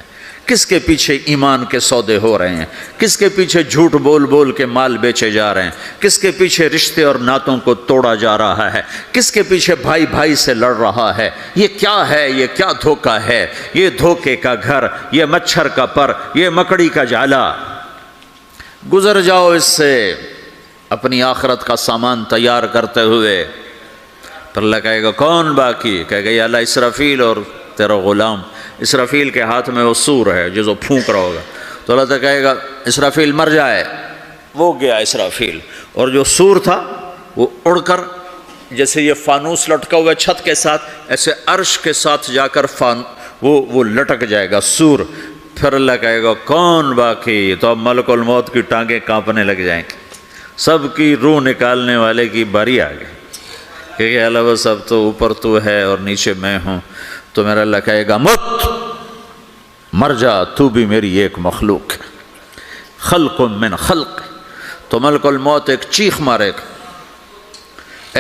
کس کے پیچھے ایمان کے سودے ہو رہے ہیں؟ کس کے پیچھے جھوٹ بول بول کے مال بیچے جا رہے ہیں؟ کس کے پیچھے رشتے اور ناتوں کو توڑا جا رہا ہے؟ کس کے پیچھے بھائی بھائی سے لڑ رہا ہے؟ یہ کیا ہے؟ یہ کیا دھوکہ ہے؟ یہ دھوکے کا گھر، یہ مچھر کا پر، یہ مکڑی کا جالا۔ گزر جاؤ اس سے اپنی آخرت کا سامان تیار کرتے ہوئے۔ پھر اللہ کہے گا کون باقی؟ کہے گا یا اللہ اسرافیل اور تیرا غلام۔ اسرافیل کے ہاتھ میں وہ سور ہے جو پھونک رہا ہوگا۔ تو اللہ تعالیٰ کہے گا اسرافیل مر جائے، وہ گیا اسرافیل، اور جو سور تھا وہ اڑ کر جیسے یہ فانوس لٹکا ہوا ہے چھت کے ساتھ، ایسے عرش کے ساتھ جا کر وہ لٹک جائے گا سور۔ پھر اللہ کہے گا کون باقی؟ تو اب ملک الموت کی ٹانگیں کانپنے لگ جائیں گی، سب کی روح نکالنے والے کی باری آ گئی، کہ اللہ بس اب تو اوپر تو ہے اور نیچے میں ہوں۔ تو میرا اللہ کہے گا مت مر جا، تو بھی میری ایک مخلوق ہے، خلق من خلق۔ تو ملک الموت ایک چیخ مارے گا،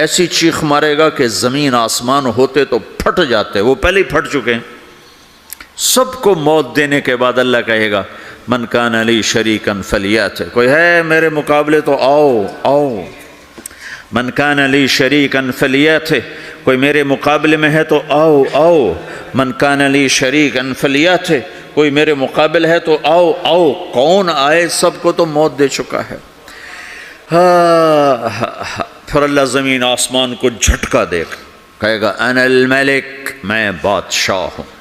ایسی چیخ مارے گا کہ زمین آسمان ہوتے تو پھٹ جاتے، وہ پہلے ہی پھٹ چکے ہیں۔ سب کو موت دینے کے بعد اللہ کہے گا من کان لی شریکن فلیات، کوئی ہے میرے مقابلے تو آؤ آؤ، من کان لی شریکن فلیات، کوئی میرے مقابلے میں ہے تو آؤ آؤ، من کان لی شریکن فلیات، کوئی میرے مقابل ہے تو آؤ آؤ۔ کون آئے؟ سب کو تو موت دے چکا ہے۔ پھر اللہ زمین آسمان کو جھٹکا دے گا، کہے گا انا الملک، میں بادشاہ ہوں۔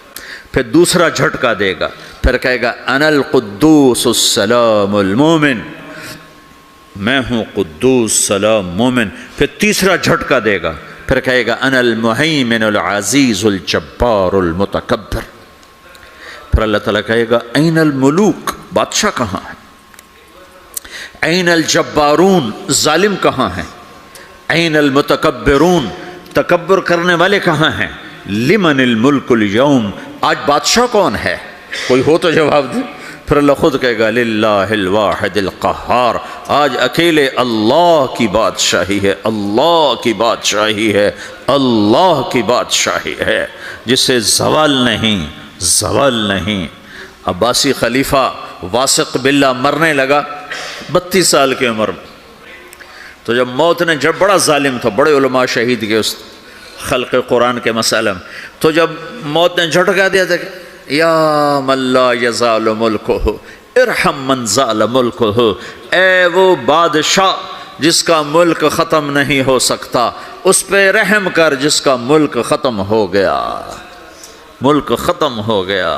پھر دوسرا جھٹکا دے گا، پھر کہے گا انا القدوس السلام المومن، میں ہوں قدوس سلام مومن۔ پھر تیسرا جھٹکا دے گا، پھر کہے گا انا المہیمن العزیز الجبار المتکبر۔ پھر اللہ تعالیٰ کہے گا این الملوک، بادشاہ کہاں ہے؟ این الجبارون، ظالم کہاں ہیں؟ این المتکبرون، تکبر کرنے والے کہاں ہیں؟ لمن الملک اليوم، آج بادشاہ کون ہے؟ کوئی ہو تو جواب دے۔ پھر اللہ خود کہے گا للہ الواحد القہار، آج اکیلے اللہ کی بادشاہی ہے، اللہ کی بادشاہی ہے، اللہ کی بادشاہی ہے، جسے زوال نہیں، زوال نہیں۔ عباسی خلیفہ واثق باللہ مرنے لگا 32 سال کی عمر میں، تو جب موت نے، جب بڑا ظالم تھا، بڑے علماء شہید گئے اس خلق قرآن کے مسئلہ میں، تو جب موت نے جھٹکا دیا تھا کہ یا من لا یزال ملکہ ارحم من زال ملکہ، اے وہ بادشاہ جس کا ملک ختم نہیں ہو سکتا، اس پہ رحم کر جس کا ملک ختم ہو گیا، ملک ختم ہو گیا۔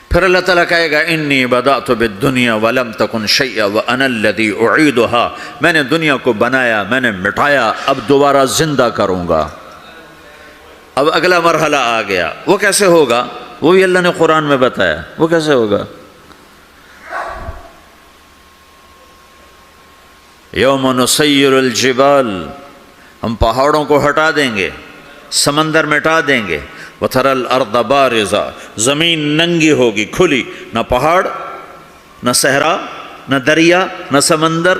پھر اللہ تعالیٰ کہے گا انی بدأت بالدنیا ولم تکن شیئا وانا الذی اعیدها، میں نے دنیا کو بنایا، میں نے مٹایا، اب دوبارہ زندہ کروں گا۔ اب اگلا مرحلہ آ گیا، وہ کیسے ہوگا؟ وہ بھی اللہ نے قرآن میں بتایا، وہ کیسے ہوگا؟ یوم نسیر الجبال، ہم پہاڑوں کو ہٹا دیں گے، سمندر مٹا دیں گے، وَتَرَى الْأَرْضَ بَارِزَةً، زمین ننگی ہوگی، کھلی، نہ پہاڑ، نہ صحرا، نہ دریا، نہ سمندر،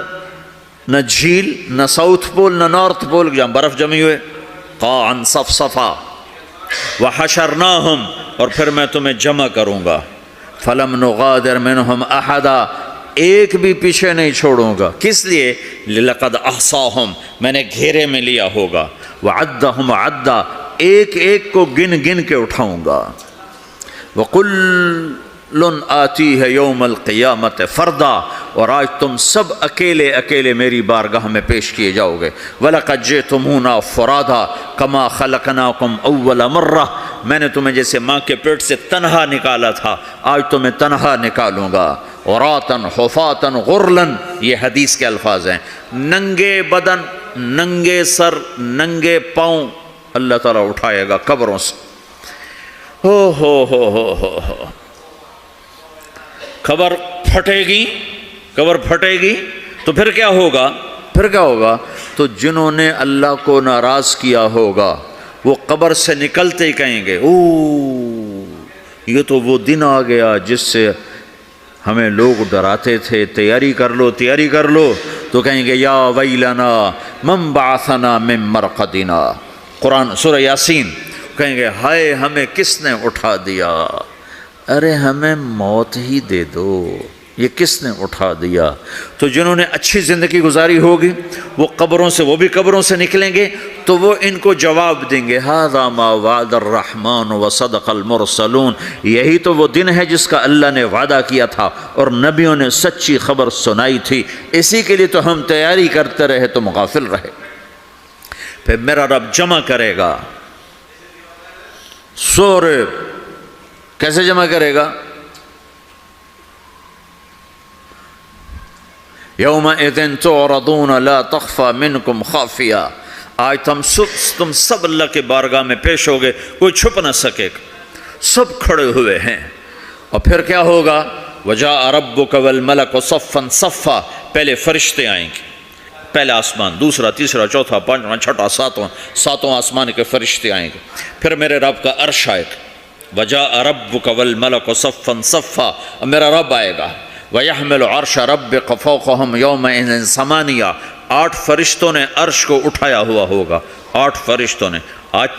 نہ جھیل، نہ ساؤتھ پول، نہ نارتھ پول جہاں برف جمی ہوئے، قاعًا صفصفا، وَحَشَرْنَاهُمْ، اور پھر میں تمہیں جمع کروں گا، فَلَمْ نُغَادِرْ مِنْهُمْ أَحَدًا، ایک بھی پیچھے نہیں چھوڑوں گا، کس لیے؟ لَقَدْ أَحْصَاهُمْ، میں نے گھیرے میں لیا ہوگا، وَعَدَّهُمْ عَدًّا، ایک ایک کو گن گن کے اٹھاؤں گا، وَكُلٌّ آتِيهِ يَوْمَ الْقِيَامَةِ فَرْدًا، اور آج تم سب اکیلے اکیلے میری بارگاہ میں پیش کیے جاؤ گے، وَلَقَدْ جِئْتُمُونَا فُرَادًا كَمَا خَلَقْنَاكُمْ أَوَّلَ مَرَّةٍ، میں نے تمہیں جیسے ماں کے پیٹ سے تنہا نکالا تھا، آج تمہیں تنہا نکالوں گا، عُرَاةً حُفَاةً غُرْلًا، یہ حدیث کے الفاظ ہیں، ننگے بدن، ننگے سر، ننگے پاؤں اللہ تعالیٰ اٹھائے گا قبروں سے۔ ہو قبر پھٹے گی، قبر پھٹے گی تو پھر کیا ہوگا؟ پھر کیا ہوگا؟ تو جنہوں نے اللہ کو ناراض کیا ہوگا وہ قبر سے نکلتے ہی کہیں گے یہ تو وہ دن آ گیا جس سے ہمیں لوگ ڈراتے تھے، تیاری کر لو تیاری کر لو، تو کہیں گے یا ویلنا من بعثنا من مرقدنا، قرآن سورہ یاسین، کہیں گے ہائے ہمیں کس نے اٹھا دیا، ارے ہمیں موت ہی دے دو، یہ کس نے اٹھا دیا؟ تو جنہوں نے اچھی زندگی گزاری ہوگی وہ قبروں سے، وہ بھی قبروں سے نکلیں گے تو وہ ان کو جواب دیں گے ھذا ما وعد الرحمن وصدق المرسلون، یہی تو وہ دن ہے جس کا اللہ نے وعدہ کیا تھا اور نبیوں نے سچی خبر سنائی تھی، اسی کے لیے تو ہم تیاری کرتے رہے تم غافل رہے۔ پھر میرا رب جمع کرے گا، سورے کیسے جمع کرے گا؟ یومئذ تعرضون لا تخفى منکم خافیہ، آج تم سب اللہ کے بارگاہ میں پیش ہوگے، کوئی چھپ نہ سکے گا، سب کھڑے ہوئے ہیں۔ اور پھر کیا ہوگا؟ وجاء ربک والملک صفا صفا، پہلے فرشتے آئیں گے، پہلا آسمان، دوسرا، تیسرا، چوتھا، پانچواں، چھٹا، ساتواں آسمان کے فرشتے آئیں گے، پھر میرے رب کا عرش آئے گا، وَجَاءَ رَبُّكَ وَالْمَلَكُ صَفًّا صَفًّا، اب میرا رب آئے گا، وَيَحْمِلُ عَرْشَ رَبِّكَ فَوْقَهُمْ يَوْمَئِذٍ ثَمَانِيَةٌ، 8 فرشتوں نے عرش کو اٹھایا ہوا ہوگا، 8 فرشتوں نے، آج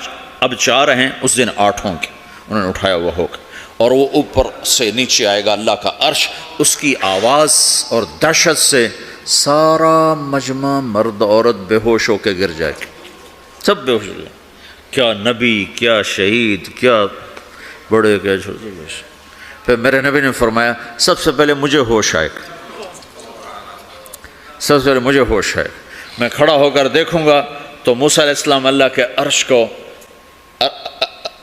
اب 4 ہیں، اس دن 8 ہوں گے، انہوں نے اٹھایا ہوا ہوگا، اور وہ اوپر سے نیچے آئے گا اللہ کا عرش، اس کی آواز اور دہشت سے سارا مجمع مرد عورت بے ہوش ہو کے گر جائے گا، سب بے ہوش ہو جائے، کیا نبی، کیا شہید، کیا بڑے، کیا چھوٹے۔ پھر میرے نبی نے فرمایا سب سے پہلے مجھے ہوش آئے گا، سب سے پہلے مجھے ہوش آئے گا، میں کھڑا ہو کر دیکھوں گا تو موسیٰ علیہ السلام اللہ کے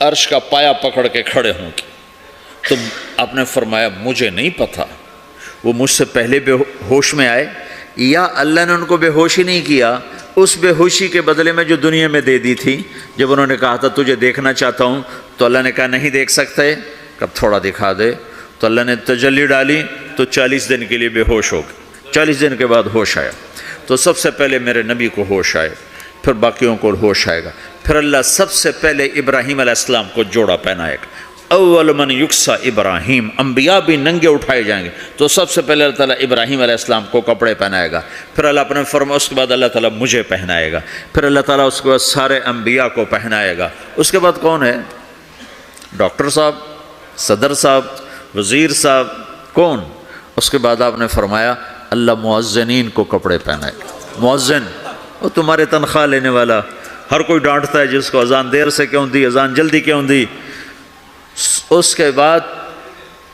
عرش کا پایا پکڑ کے کھڑے ہوں گے، تو آپ نے فرمایا مجھے نہیں پتا وہ مجھ سے پہلے بے ہوش میں آئے یا اللہ نے ان کو بے ہوشی نہیں کیا، اس بے ہوشی کے بدلے میں جو دنیا میں دے دی تھی، جب انہوں نے کہا تھا تجھے دیکھنا چاہتا ہوں تو اللہ نے کہا نہیں دیکھ سکتے، کب تھوڑا دکھا دے، تو اللہ نے تجلی ڈالی تو 40 دن کے لیے بے ہوش ہو گئے، 40 دن کے بعد ہوش آیا، تو سب سے پہلے میرے نبی کو ہوش آئے، پھر باقیوں کو ہوش آئے گا، پھر اللہ سب سے پہلے ابراہیم علیہ السلام کو جوڑا پہنائے گا، اول من یکسا ابراہیم، انبیاء بھی ننگے اٹھائے جائیں گے، تو سب سے پہلے اللہ تعالیٰ ابراہیم علیہ السلام کو کپڑے پہنائے گا، پھر اللہ اپنے فرما، اس کے بعد اللہ تعالیٰ مجھے پہنائے گا، پھر اللہ تعالیٰ اس کے بعد سارے انبیاء کو پہنائے گا، اس کے بعد کون ہے؟ ڈاکٹر صاحب، صدر صاحب، وزیر صاحب، کون؟ اس کے بعد آپ نے فرمایا اللہ مؤذنین کو کپڑے پہنائے گا، مؤذن وہ تمہارے تنخواہ لینے والا، ہر کوئی ڈانٹتا ہے جس کو اذان دیر سے کیوں دی، اذان جلدی کیوں دی، اس کے بعد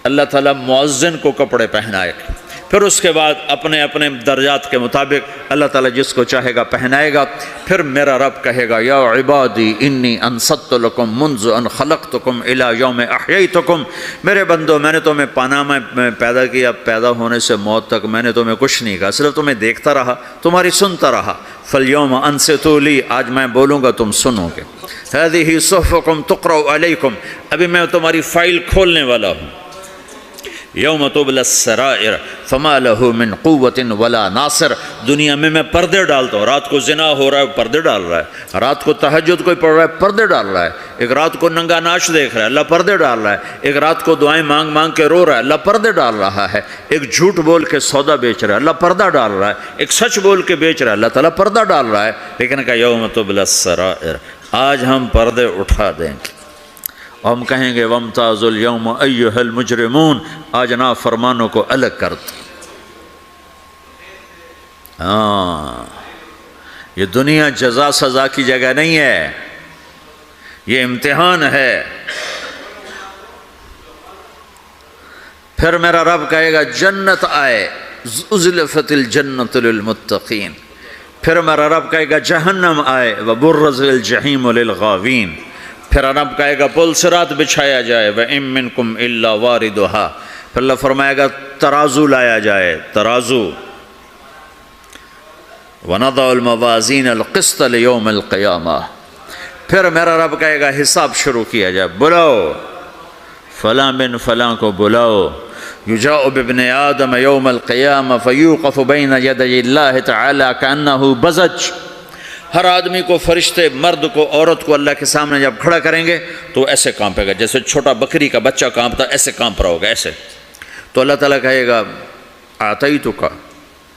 اللہ تعالیٰ مؤذن کو کپڑے پہنائے گا، پھر اس کے بعد اپنے اپنے درجات کے مطابق اللہ تعالیٰ جس کو چاہے گا پہنائے گا، پھر میرا رب کہے گا یا عبادی انی انصت لکم منذ ان خلقتکم الی یوم احییتکم، میرے بندو میں نے تمہیں پاناما میں پیدا کیا، پیدا ہونے سے موت تک میں نے تمہیں کچھ نہیں کہا، صرف تمہیں دیکھتا رہا، تمہاری سنتا رہا، فالیوم انصتوا لی، آج میں بولوں گا تم سنو گے، ہذہ صحفکم تقرأ علیکم، ابھی میں تمہاری فائل کھولنے والا ہوں، یوم تبلی السرائر فما لہ من قوت ولا ناصر، دنیا میں پردے ڈالتا ہوں، رات کو زنا ہو رہا ہے پردے ڈال رہا ہے، رات کو تہجد کوئی پڑھ رہا ہے پردے ڈال رہا ہے، ایک رات کو ننگا ناچ دیکھ رہا ہے اللہ پردے ڈال رہا ہے، ایک رات کو دعائیں مانگ مانگ کے رو رہا ہے اللہ پردے ڈال رہا ہے، ایک جھوٹ بول کے سودا بیچ رہا ہے اللہ پردہ ڈال رہا ہے، ایک سچ بول کے بیچ رہا ہے اللہ تعالیٰ پردہ ڈال رہا ہے، لیکن کہا یوم تبلی السرائر، آج ہم پردے اٹھا دیں گے، ہم کہیں گے وامتازوا اليوم ایھا المجرمون، آج نافرمانوں کو الگ کر دو۔ ہاں، یہ دنیا جزا سزا کی جگہ نہیں ہے، یہ امتحان ہے۔ پھر میرا رب کہے گا جنت آئے، ازلفت الجنت للمتقین، پھر میرا رب کہے گا جہنم آئے، وبرزت الجحیم للغاوین، پھر رب کہے گا پل صراط بچھایا جائے، وَإِن مِّنكُمْ إِلَّا وَارِدُهَا، پھر اللہ فرمائے گا ترازو لایا جائے، ترازو، وَنَضَعُ الْمَوَازِينَ الْقِسْطَ لِيَوْمِ الْقِيَامَةِ، پھر میرا رب کہے گا حساب شروع کیا جائے، بلاؤ فلاں بن فلاں کو بلاؤ، یجاء بابن آدم یوم القیامہ فیوقف بین یدی اللہ تعالی کأنہ بزج، ہر آدمی کو، فرشتے، مرد کو، عورت کو اللہ کے سامنے جب کھڑا کریں گے تو ایسے کانپے گا جیسے چھوٹا بکری کا بچہ کانپتا، ایسے کانپ رہا ہوگا ایسے، تو اللہ تعالیٰ کہے گا اعطیتک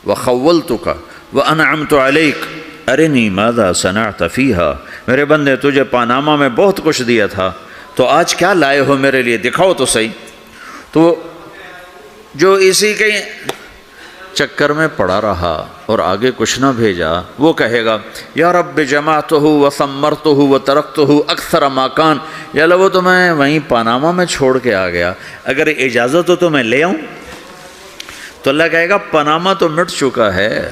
وخولتک وانعمت علیک ارنی ماذا صنعت فیہا، میرے بندے تجھے پاناما میں بہت کچھ دیا تھا تو آج کیا لائے ہو میرے لیے، دکھاؤ تو صحیح، تو جو اسی کے چکر میں پڑا رہا اور آگے کچھ نہ بھیجا وہ کہے گا یا رب جمعتہ وثمرتہ وترکتہ اکثر ما کان، یا اللہ وہ تو میں وہیں پاناما میں چھوڑ کے آ گیا، اگر اجازت ہو تو میں لے آؤں، تو اللہ کہے گا پاناما تو مٹ چکا ہے،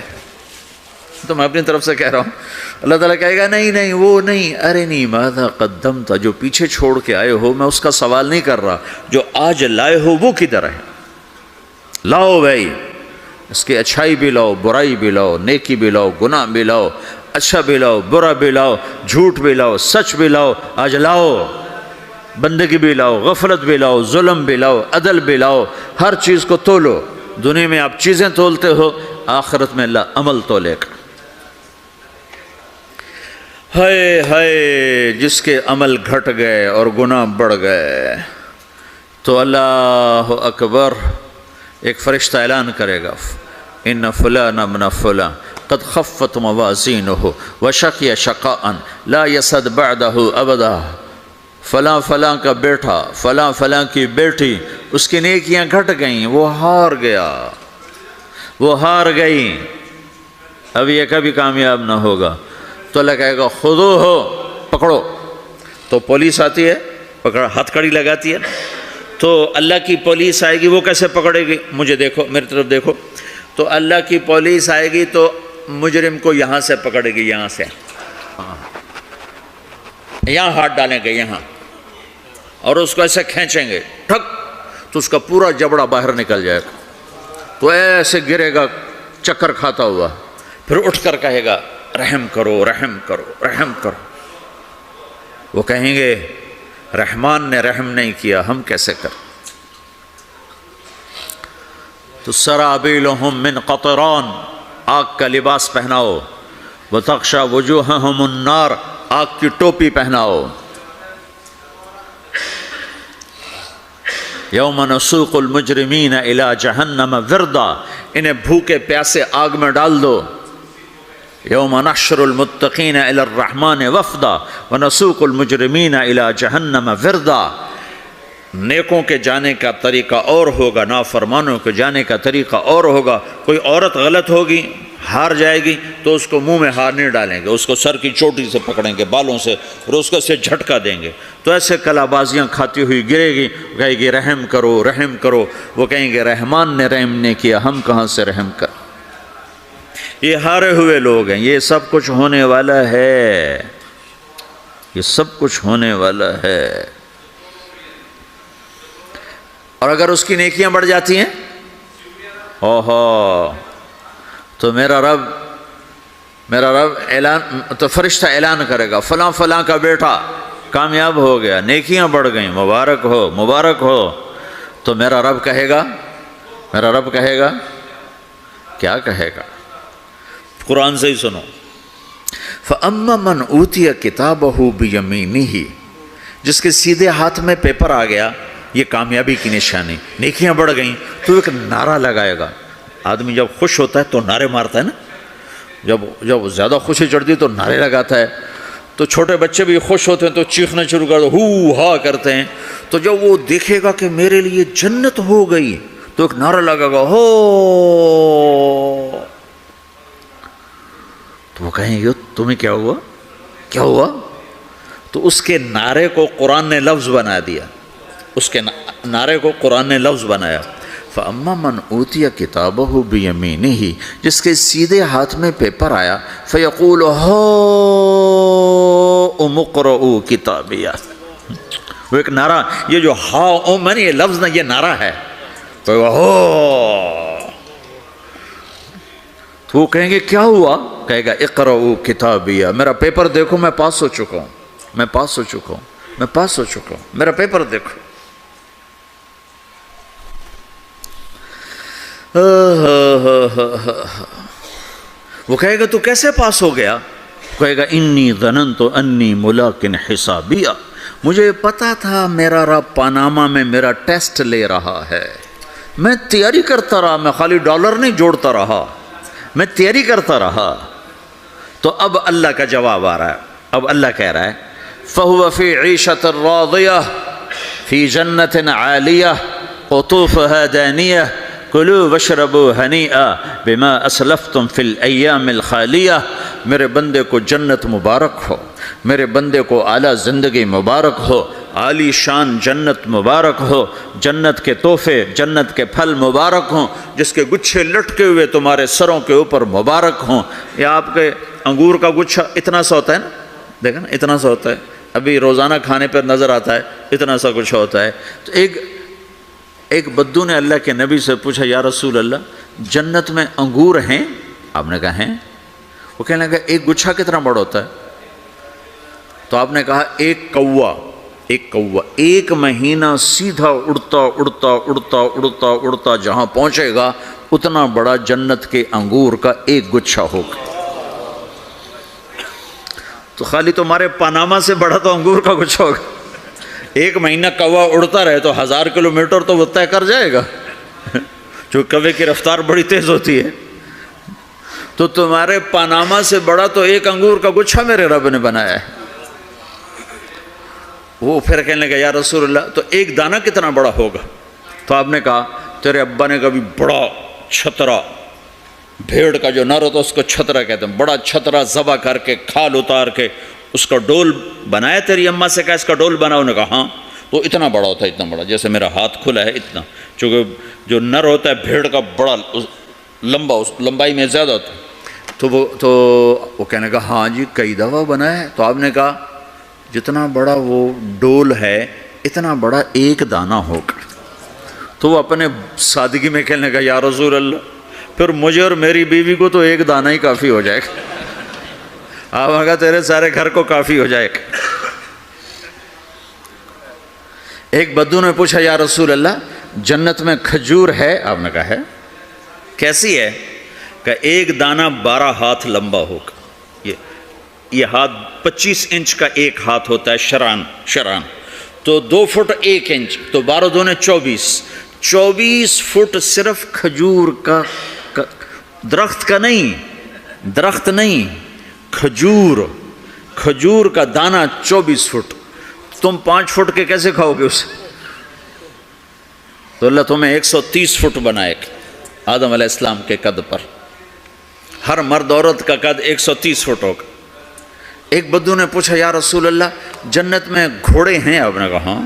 تو میں اپنی طرف سے کہہ رہا ہوں، اللہ تعالیٰ کہے گا نہیں نہیں وہ نہیں، ارنی ماذا قدمت، جو پیچھے چھوڑ کے آئے ہو میں اس کا سوال نہیں کر رہا، جو آج لائے ہو وہ کدھر ہے، لاؤ بھائی، اس کی اچھائی بھی لاؤ، برائی بھی لاؤ، نیکی بھی لاؤ، گناہ بھی لاؤ، اچھا بھی لاؤ، برا بھی لاؤ، جھوٹ بھی لاؤ، سچ بھی لاؤ، آج لاؤ، بندگی بھی لاؤ، غفلت بھی لاؤ، ظلم بھی لاؤ، عدل بھی لاؤ، ہر چیز کو تولو، دنیا میں آپ چیزیں تولتے ہو، آخرت میں اللہ عمل تولے گا، ہائے ہائے جس کے عمل گھٹ گئے اور گناہ بڑھ گئے تو اللہ اکبر، ایک فرشتہ اعلان کرے گا ان فلان ابن فلان قد خفت موازینہ وشقی شقاء لا یسد بعدہ ابدا، فلاں فلاں کا بیٹا، فلاں فلاں کی بیٹی، اس کی نیکیاں گھٹ گئیں، وہ ہار گیا، وہ ہار گئی، اب یہ کبھی کامیاب نہ ہوگا۔ تو اللہ کہے گا خودو ہو، پکڑو۔ تو پولیس آتی ہے، پکڑ ہتھ کڑی لگاتی ہے، تو اللہ کی پولیس آئے گی، وہ کیسے پکڑے گی؟ مجھے دیکھو، میری طرف دیکھو، تو اللہ کی پولیس آئے گی تو مجرم کو یہاں سے پکڑے گی، یہاں سے، یہاں ہاتھ ڈالیں گے یہاں، اور اس کو ایسے کھینچیں گے ٹھک، تو اس کا پورا جبڑا باہر نکل جائے گا، تو ایسے گرے گا چکر کھاتا ہوا، پھر اٹھ کر کہے گا رحم کرو رحم کرو رحم کرو۔ وہ کہیں گے رحمان نے رحم نہیں کیا، ہم کیسے کریں؟ تو سرابیلہم من قطران، آگ کا لباس پہناؤ، وتغشی وجوہہم النار، آگ کی ٹوپی پہناؤ۔ یوم نسوق المجرمین الی جہنم وردا، انہیں بھوکے پیاسے آگ میں ڈال دو۔ یوم نحشر المتقین الی الرحمن وفدا ونسوق المجرمین الی جہنم وردا، نیکوں کے جانے کا طریقہ اور ہوگا، نافرمانوں کے جانے کا طریقہ اور ہوگا۔ کوئی عورت غلط ہوگی، ہار جائے گی، تو اس کو منہ میں ہار نہیں ڈالیں گے، اس کو سر کی چوٹی سے پکڑیں گے، بالوں سے، اور اس کو سے جھٹکا دیں گے، تو ایسے کلا بازیاں کھاتی ہوئی گرے گی، کہے گی رحم کرو رحم کرو۔ وہ کہیں گے رحمان نے رحم نہیں کیا، ہم کہاں سے رحم کر۔ یہ ہارے ہوئے لوگ ہیں، یہ سب کچھ ہونے والا ہے، یہ سب کچھ ہونے والا ہے۔ اور اگر اس کی نیکیاں بڑھ جاتی ہیں، اوہو، تو میرا رب اعلان، تو فرشتہ اعلان کرے گا فلاں فلاں کا بیٹا کامیاب ہو گیا، نیکیاں بڑھ گئیں، مبارک ہو مبارک ہو۔ تو میرا رب کہے گا کیا کہے گا؟ قرآن سے ہی سنو۔ فَأَمَّا مَنْ أُوتِيَ كِتَابَهُ بِيَمِينِهِ، جس کے سیدھے ہاتھ میں پیپر آ گیا، یہ کامیابی کی نشانی، نیکیاں بڑھ گئیں، تو ایک نعرہ لگائے گا۔ آدمی جب خوش ہوتا ہے تو نعرے مارتا ہے نا، جب زیادہ خوشی چڑھتی ہے تو نعرے لگاتا ہے۔ تو چھوٹے بچے بھی خوش ہوتے ہیں تو چیخنا شروع کر دو، ہو ہا کرتے ہیں۔ تو جب وہ دیکھے گا کہ میرے لیے جنت ہو گئی، تو ایک نعرہ لگے گا، ہو، تو وہ کہیں گے تمہیں کیا ہوا کیا ہوا؟ تو اس کے نعرے کو قرآن نے لفظ بنا دیا، اس کے نعرے کو قرآن نے لفظ بنایا۔ فَأَمَّا مَنْ أُوتِيَ كِتَابَهُ بِيَمِينِهِ، جس کے سیدھے ہاتھ میں پیپر آیا، فَيَقُولُ هَاؤْمُ اقْرَءُوا كِتَابِيَهْ، وہ ایک نعرہ، یہ جو ہا میں نے یہ لفظ نہ، یہ نعرہ ہے، تو وہ کہیں گے کیا ہوا؟ کہے گا اقرؤوا کتابیہ، میرا پیپر دیکھو، میں پاس ہو چکا ہوں، میں پاس ہو چکا ہوں، میں پاس ہو چکا ہوں، میرا پیپر دیکھو۔ وہ کہے گا تو کیسے پاس ہو گیا؟ کہے گا انی ظننت انی ملاق حسابیہ، مجھے پتا تھا میرا رب پاناما میں میرا ٹیسٹ لے رہا ہے، میں تیاری کرتا رہا، میں خالی ڈالر نہیں جوڑتا رہا، میں تیاری کرتا رہا۔ تو اب اللہ کا جواب آ رہا ہے، اب اللہ کہہ رہا ہے فَهُوَ فِي عِيشَةٍ رَاضِيَةٍ فِي جَنَّةٍ عَالِيَةٍ قُطُوفُهَا دَانِيَةٍ كُلُوا وَاشْرَبُوا هَنِيئًا بِمَا أَسْلَفْتُمْ فِي الْأَيَّامِ الْخَالِيَةِ، میرے بندے کو جنت مبارک ہو، میرے بندے کو اعلیٰ زندگی مبارک ہو، عالی شان جنت مبارک ہو، جنت کے تحفے، جنت کے پھل مبارک ہوں، جس کے گچھے لٹکے ہوئے تمہارے سروں کے اوپر مبارک ہوں۔ یہ آپ کے انگور کا گچھا اتنا سا ہوتا ہے نا، دیکھیں نا اتنا سا ہوتا ہے، ابھی روزانہ کھانے پر نظر آتا ہے، اتنا سا کچھ ہوتا ہے۔ تو ایک بدو نے اللہ کے نبی سے پوچھا یا رسول اللہ جنت میں انگور ہیں؟ آپ نے کہا ہیں۔ وہ کہنے لگا ایک گچھا کتنا بڑا ہوتا ہے؟ تو آپ نے کہا ایک کوا ایک مہینہ سیدھا اڑتا اڑتا اڑتا اڑتا اڑتا جہاں پہنچے گا اتنا بڑا جنت کے انگور کا ایک گچھا ہوگا۔ تو خالی تمہارے پاناما سے بڑا تو انگور کا کچھ ہوگا. 1 مہینہ کوا اڑتا رہے تو 1000 کلومیٹر تو وہ طے کر جائے گا. جو کوے کی رفتار بڑی تیز ہوتی ہے. تو تمہارے پاناما سے بڑا تو ایک انگور کا گچھا میرے رب نے بنایا ہے. وہ پھر کہنے لگا یا رسول اللہ تو ایک دانہ کتنا بڑا ہوگا؟ تو آپ نے کہا تیرے ابا نے کبھی بڑا چھترا، بھیڑ کا جو نر ہوتا اس کو چھترا کہتے ہیں، بڑا چھترا ذبح کر کے کھال اتار کے اس کا ڈول بنایا؟ تیری اماں سے کہا اس کا ڈول بناؤ؟ نے کہا ہاں. تو اتنا بڑا ہوتا ہے، اتنا بڑا جیسے میرا ہاتھ کھلا ہے اتنا، چونکہ جو نر ہوتا ہے بھیڑ کا بڑا لمبا، اس لمبائی میں زیادہ ہوتا ہے. تو وہ کہنے کا ہاں جی کئی دفعہ بنا ہے. تو آپ نے کہا جتنا بڑا وہ ڈول ہے اتنا بڑا ایک دانہ ہوگا. تو وہ اپنے سادگی میں کہنے کا یا رسول اللہ پھر مجھے اور میری بیوی کو تو ایک دانہ ہی کافی ہو جائے گا. آپ کہا تیرے سارے گھر کو کافی ہو جائے گا. ایک بدو نے پوچھا یا رسول اللہ جنت میں کھجور ہے؟ آپ نے کہا ہے. کیسی ہے؟ کہ ایک دانہ 12 ہاتھ لمبا ہوگا. یہ ہاتھ 25 انچ کا ایک ہاتھ ہوتا ہے شران، تو 2 فٹ 1 انچ، تو 12 دونے 24 فٹ صرف کھجور کا، درخت کا نہیں، درخت نہیں، کھجور کا دانہ 24 فٹ. تم 5 فٹ کے کیسے کھاؤ گے اسے؟ تو اللہ تمہیں 130 فٹ بنائے گا آدم علیہ السلام کے قد پر. ہر مرد عورت کا قد 130 فٹ ہوگا. ایک بدو نے پوچھا یا رسول اللہ جنت میں گھوڑے ہیں؟ آپ نے کہا ہاں،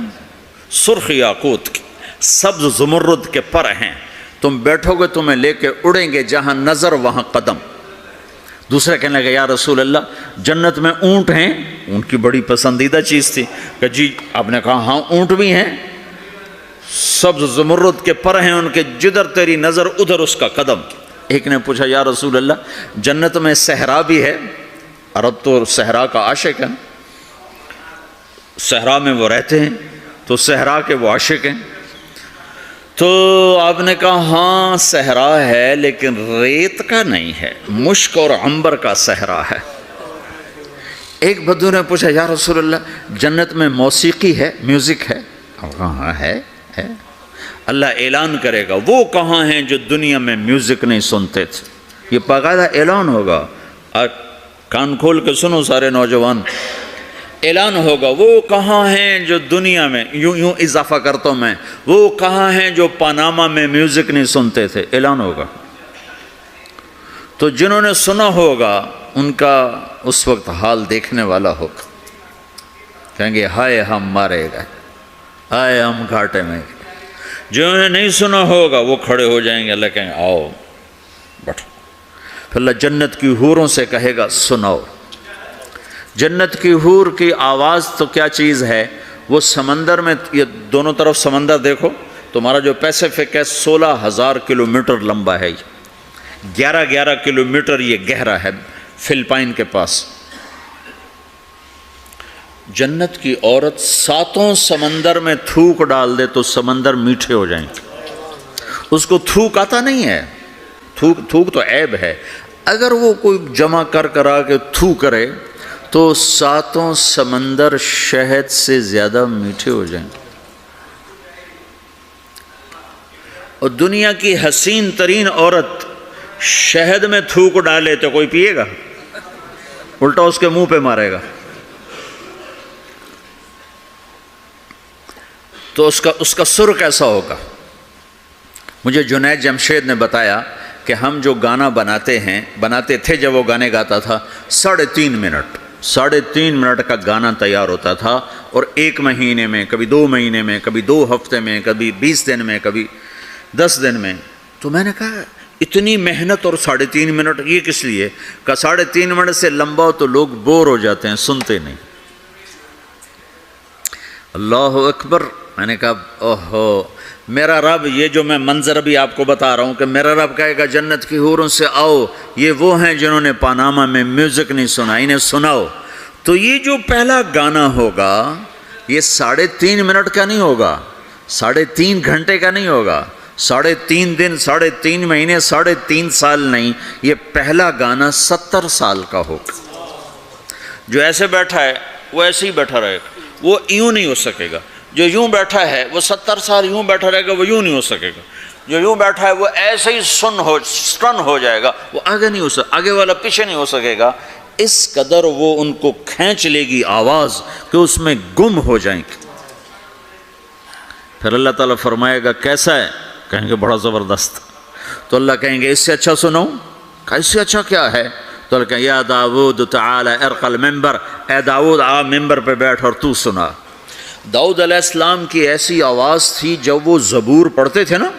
سرخ یاقوت کے، سبز زمرد کے پر ہیں، تم بیٹھو گے تمہیں لے کے اڑیں گے، جہاں نظر وہاں قدم. دوسرا کہنے لگا یا رسول اللہ جنت میں اونٹ ہیں؟ اونٹ کی بڑی پسندیدہ چیز تھی کہ جی. آپ نے کہا ہاں اونٹ بھی ہیں، سبز زمرد کے پر ہیں ان کے، جدھر تیری نظر ادھر اس کا قدم. ایک نے پوچھا یا رسول اللہ جنت میں صحرا بھی ہے؟ عرب تو صحرا کا عاشق ہے، صحرا میں وہ رہتے ہیں تو صحرا کے وہ عاشق ہیں. تو آپ نے کہا ہاں صحرا ہے لیکن ریت کا نہیں ہے، مشک اور عنبر کا صحرا ہے. ایک بدو نے پوچھا یا رسول اللہ جنت میں موسیقی ہے، میوزک ہے؟ ہاں ہے. اللہ اعلان کرے گا وہ کہاں ہیں جو دنیا میں میوزک نہیں سنتے تھے. یہ باقاعدہ اعلان ہوگا، کان کھول کے سنو سارے نوجوان. اعلان ہوگا وہ کہاں ہیں جو دنیا میں، یوں اضافہ کرتا ہوں میں، وہ کہاں ہیں جو پاناما میں میوزک نہیں سنتے تھے. اعلان ہوگا تو جنہوں نے سنا ہوگا ان کا اس وقت حال دیکھنے والا ہوگا. کہیں گے ہائے ہم مارے گئے، ہائے ہم گھاٹے میں. جنہوں نے نہیں سنا ہوگا وہ کھڑے ہو جائیں گے، اللہ کہیں گے آؤ بیٹھو. پھر اللہ جنت کی حوروں سے کہے گا سناؤ. جنت کی حور کی آواز تو کیا چیز ہے، وہ سمندر میں، یہ دونوں طرف سمندر دیکھو، تمہارا جو پیسیفک ہے 16,000 کلومیٹر لمبا ہے، 11 کلومیٹر یہ گہرا ہے فلپائن کے پاس. جنت کی عورت 7 سمندر میں تھوک ڈال دے تو سمندر میٹھے ہو جائیں. اس کو تھوک آتا نہیں ہے، تھوک تو عیب ہے. اگر وہ کوئی جمع کرا کے تھو کرے تو 7 سمندر شہد سے زیادہ میٹھے ہو جائیں. اور دنیا کی حسین ترین عورت شہد میں تھوک ڈالے تو کوئی پیے گا؟ الٹا اس کے منہ پہ مارے گا. تو اس کا سر کیسا ہوگا؟ مجھے جنید جمشید نے بتایا کہ ہم جو گانا بناتے تھے جب وہ گانے گاتا تھا 3.5 منٹ کا گانا تیار ہوتا تھا، اور 1 مہینے میں، کبھی 2 مہینے میں، کبھی 2 ہفتے میں، کبھی 20 دن میں، کبھی 10 دن میں. تو میں نے کہا اتنی محنت اور 3.5 منٹ یہ کس لیے؟ کہ 3.5 منٹ سے لمبا ہو تو لوگ بور ہو جاتے ہیں، سنتے نہیں. اللہ اکبر. میں نے کہا اوہو میرا رب، یہ جو میں منظر ابھی آپ کو بتا رہا ہوں کہ میرا رب کہے گا جنت کی حوروں سے آؤ، یہ وہ ہیں جنہوں نے پاناما میں میوزک نہیں سنا، انہیں سناؤ. تو یہ جو پہلا گانا ہوگا یہ 3.5 منٹ کا نہیں ہوگا، 3.5 گھنٹے کا نہیں ہوگا، 3.5 دن، 3.5 مہینے، 3.5 سال نہیں. یہ پہلا گانا 70 سال کا ہوگا. جو ایسے بیٹھا ہے وہ ایسے ہی بیٹھا رہے گا، وہ یوں نہیں ہو سکے گا۔ جو یوں بیٹھا ہے وہ 70 سال یوں بیٹھا رہے گا، وہ یوں نہیں ہو سکے گا۔ جو یوں بیٹھا ہے وہ ایسے ہی سٹن ہو جائے گا، وہ آگے نہیں ہو سکے، آگے والا پیچھے نہیں ہو سکے گا۔ اس قدر وہ ان کو کھینچ لے گی آواز کہ اس میں گم ہو جائیں گے۔ پھر اللہ تعالیٰ فرمائے گا کیسا ہے؟ کہیں گے بڑا زبردست۔ تو اللہ کہیں گے اس سے اچھا سنو۔ اس سے اچھا کیا ہے؟ تو اللہ کہیں یا داود تعالی ارقى المنبر، اے داود آ ممبر پہ بیٹھ اور تو سنا۔ داؤد علیہ السلام کی ایسی آواز تھی جب وہ زبور پڑھتے تھے نا،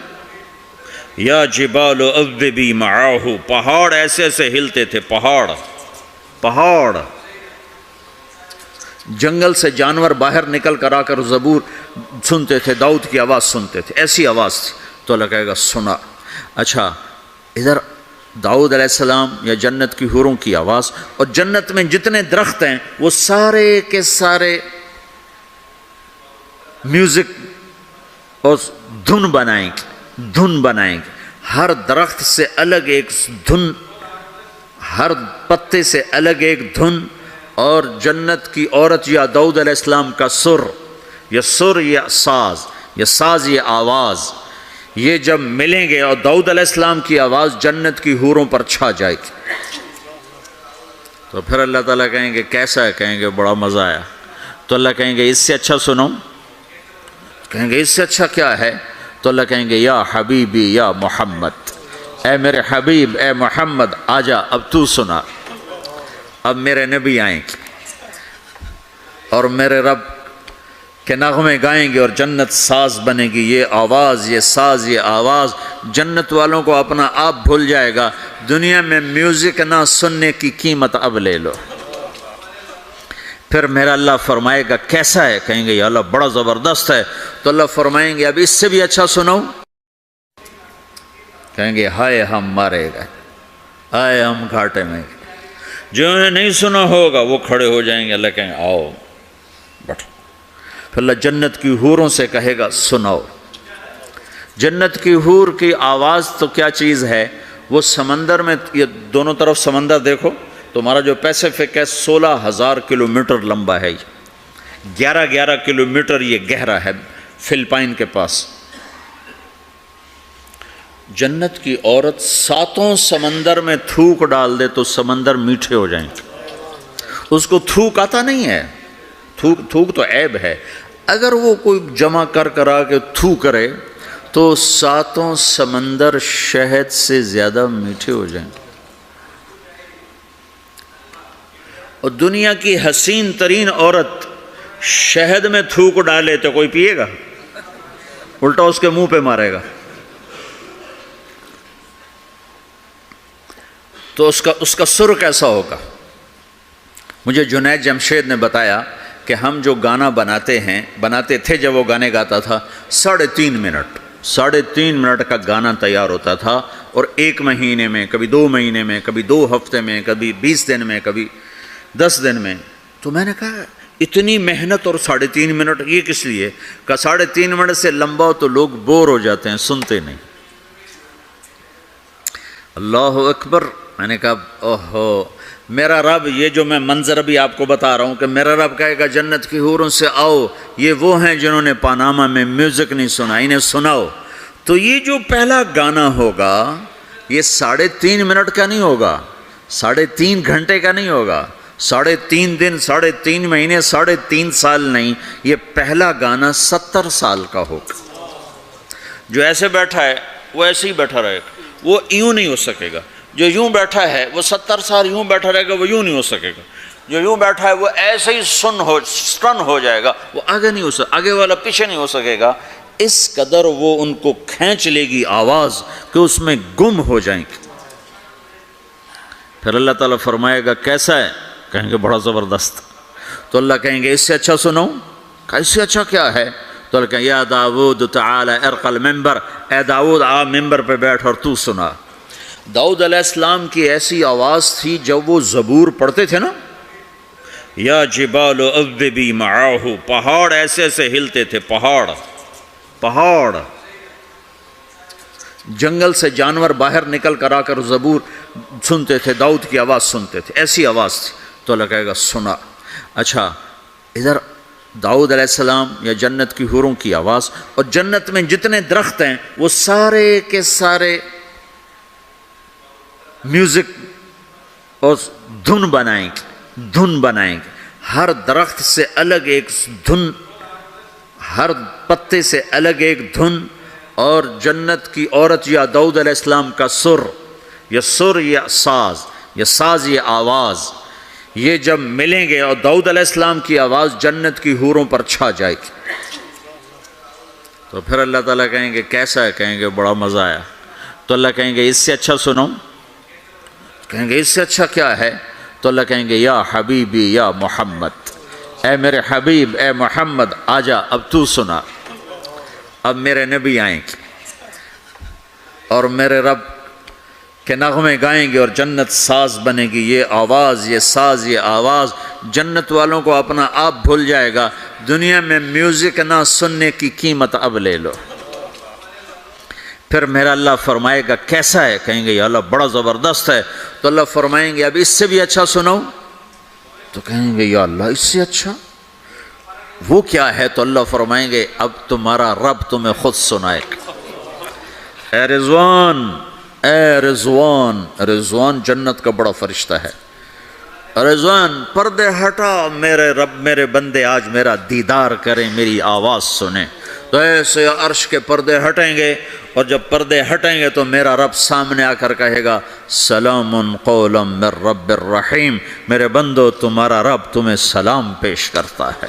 یا جبال اوبی معاہ، پہاڑ ایسے ایسے ہلتے تھے، پہاڑ جنگل سے جانور باہر نکل کر آ کر زبور سنتے تھے، داؤد کی آواز سنتے تھے، ایسی آواز تھی۔ تو اللہ کہے گا سنا۔ اچھا ادھر داؤد علیہ السلام یا جنت کی حوروں کی آواز، اور جنت میں جتنے درخت ہیں وہ سارے کے سارے میوزک اور دھن بنائیں گے، ہر درخت سے الگ ایک دھن، ہر پتے سے الگ ایک دھن، اور جنت کی عورت یا داؤد علیہ السلام کا سر یا ساز یہ آواز، یہ جب ملیں گے اور داؤد علیہ السلام کی آواز جنت کی حوروں پر چھا جائے گی، تو پھر اللہ تعالیٰ کہیں گے کیسا ہے؟ کہیں گے بڑا مزہ آیا۔ تو اللہ کہیں گے اس سے اچھا سنو۔ کہیں گے اس سے اچھا کیا ہے؟ تو اللہ کہیں گے یا حبیبی یا محمد، اے میرے حبیب اے محمد آجا، اب تو سنا۔ اب میرے نبی آئیں گے اور میرے رب کے نغمے گائیں گے، اور جنت ساز بنے گی۔ یہ آواز، یہ ساز، یہ آواز جنت والوں کو اپنا آپ بھول جائے گا۔ دنیا میں میوزک نہ سننے کی قیمت اب لے لو۔ پھر میرا اللہ فرمائے گا کیسا ہے؟ کہیں گے یا اللہ بڑا زبردست ہے۔ تو اللہ فرمائیں گے اب اس سے بھی اچھا سنو۔ کہیں گے ہائے ہم مارے گئے، ہائے ہم گھاٹے میں گئے۔ جو انہیں نہیں سنا ہوگا وہ کھڑے ہو جائیں گے، اللہ کہیں گے آؤ بیٹھو۔ پھر اللہ جنت کی حوروں سے کہے گا سناؤ۔ جنت کی حور کی آواز تو کیا چیز ہے، وہ سمندر میں، یہ دونوں طرف سمندر دیکھو، تمہارا جو پیسیفک ہے 16,000 کلومیٹر لمبا ہے، 11 کلومیٹر یہ گہرا ہے فلپائن کے پاس۔ جنت کی عورت 7 سمندر میں تھوک ڈال دے تو سمندر میٹھے ہو جائیں گے۔ اس کو تھوک آتا نہیں ہے، تھوک تو عیب ہے۔ اگر وہ کوئی جمع کرا کے تھو کرے تو 7 سمندر شہد سے زیادہ میٹھے ہو جائیں گے۔ اور دنیا کی حسین ترین عورت شہد میں تھوک ڈالے تو کوئی پیے گا؟ الٹا اس کے منہ پہ مارے گا۔ تو اس کا سر کیسا ہوگا؟ مجھے جنید جمشید نے بتایا کہ ہم جو گانا بناتے تھے جب وہ گانے گاتا تھا، 3.5 منٹ کا گانا تیار ہوتا تھا، اور 1 مہینے میں، کبھی 2 مہینے میں، کبھی 2 ہفتے میں، کبھی 20 دن میں، کبھی 10 دن میں۔ تو میں نے کہا اتنی محنت اور 3.5 منٹ یہ کس لیے؟ کہا 3.5 منٹ سے لمبا ہو تو لوگ بور ہو جاتے ہیں، سنتے نہیں۔ اللہ اکبر۔ میں نے کہا اوہو، میرا رب، یہ جو میں منظر ابھی آپ کو بتا رہا ہوں کہ میرا رب کہے گا جنت کی حوروں سے آؤ، یہ وہ ہیں جنہوں نے پاناما میں میوزک نہیں سنا، انہیں سناؤ۔ تو یہ جو پہلا گانا ہوگا یہ 3.5 منٹ کا نہیں ہوگا، 3.5 گھنٹے کا نہیں ہوگا، 3.5 دن، 3.5 مہینے، 3.5 سال نہیں، یہ پہلا گانا 70 سال کا ہوگا۔ جو ایسے بیٹھا ہے وہ ایسے ہی بیٹھا رہے گا، وہ یوں نہیں ہو سکے گا۔ جو یوں بیٹھا ہے وہ 70 سال یوں بیٹھا رہے گا، وہ یوں نہیں ہو سکے گا۔ جو یوں بیٹھا ہے وہ ایسے ہی سٹن ہو جائے گا، وہ آگے نہیں ہو سکے، آگے والا پیچھے نہیں ہو سکے گا۔ اس قدر وہ ان کو کھینچ لے گی آواز کہ اس میں گم ہو جائیں گے۔ پھر اللہ تعالیٰ فرمائے گا کیسا ہے؟ کہیں گے بڑا زبردست۔ تو اللہ کہیں گے اس سے اچھا سنو۔ اس سے اچھا کیا ہے؟ تو اللہ کہیں یا داود تعالی ارقى المنبر، اے داود آ ممبر پہ بیٹھ اور تو سنا۔ داؤد علیہ السلام کی ایسی آواز تھی جب وہ زبور پڑھتے تھے نا، یا جبال اوبی معاہ، پہاڑ ایسے ایسے ہلتے تھے، پہاڑ جنگل سے جانور باہر نکل کر آ کر زبور سنتے تھے، داؤد کی آواز سنتے تھے، ایسی آواز تھی۔ تو اللہ کہے گا سنا۔ اچھا ادھر داؤد علیہ السلام یا جنت کی حوروں کی آواز، اور جنت میں جتنے درخت ہیں وہ سارے کے سارے میوزک اور دھن بنائیں گے، ہر درخت سے الگ ایک دھن، ہر پتے سے الگ ایک دھن، اور جنت کی عورت یا داؤد علیہ السلام کا سر یا ساز یہ آواز، یہ جب ملیں گے اور داؤد علیہ السلام کی آواز جنت کی حوروں پر چھا جائے گی، تو پھر اللہ تعالیٰ کہیں گے کیسا ہے؟ کہیں گے بڑا مزہ آیا۔ تو اللہ کہیں گے اس سے اچھا سنو، کہیں گے اس سے اچھا کیا ہے؟ تو اللہ کہیں گے یا حبیبی یا محمد، اے میرے حبیب اے محمد آجا اب تو سنا۔ اب میرے نبی آئیں گے اور میرے رب کے نغمے گائیں گے اور جنت ساز بنے گی، یہ آواز یہ ساز یہ آواز جنت والوں کو اپنا آپ بھول جائے گا۔ دنیا میں میوزک نہ سننے کی قیمت اب لے لو۔ پھر میرا اللہ فرمائے گا کیسا ہے؟ کہیں گے یا اللہ بڑا زبردست ہے۔ تو اللہ فرمائیں گے اب اس سے بھی اچھا سنو، تو کہیں گے یا اللہ اس سے اچھا وہ کیا ہے؟ تو اللہ فرمائیں گے اب تمہارا رب تمہیں خود سنائے گا۔ اے رضوان اے رضوان، رضوان جنت کا بڑا فرشتہ ہے۔ رضوان پردے ہٹا، میرے رب میرے بندے آج میرا دیدار کریں، میری آواز سنیں۔ تو ایسے عرش کے پردے ہٹیں گے، اور جب پردے ہٹیں گے تو میرا رب سامنے آ کر کہے گا سلام قولا من رب الرحیم، میرے بندو تمہارا رب تمہیں سلام پیش کرتا ہے۔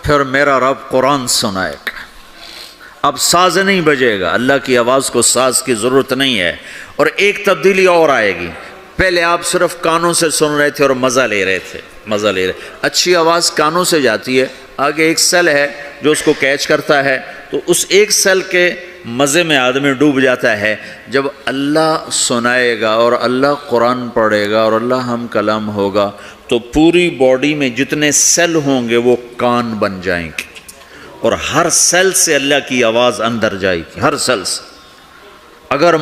پھر میرا رب قرآن سنائے گا، اب ساز نہیں بجے گا، اللہ کی آواز کو ساز کی ضرورت نہیں ہے۔ اور ایک تبدیلی اور آئے گی، پہلے آپ صرف کانوں سے سن رہے تھے اور مزہ لے رہے، اچھی آواز کانوں سے جاتی ہے، آگے ایک سیل ہے جو اس کو کیچ کرتا ہے، تو اس ایک سیل کے مزے میں آدمی ڈوب جاتا ہے۔ جب اللہ سنائے گا اور اللہ قرآن پڑھے گا اور اللہ ہم کلام ہوگا تو پوری باڈی میں جتنے سیل ہوں گے وہ کان بن جائیں گے، اور ہر سیل سے اللہ کی آواز اندر جائے گی، ہر سیل سے۔ اگر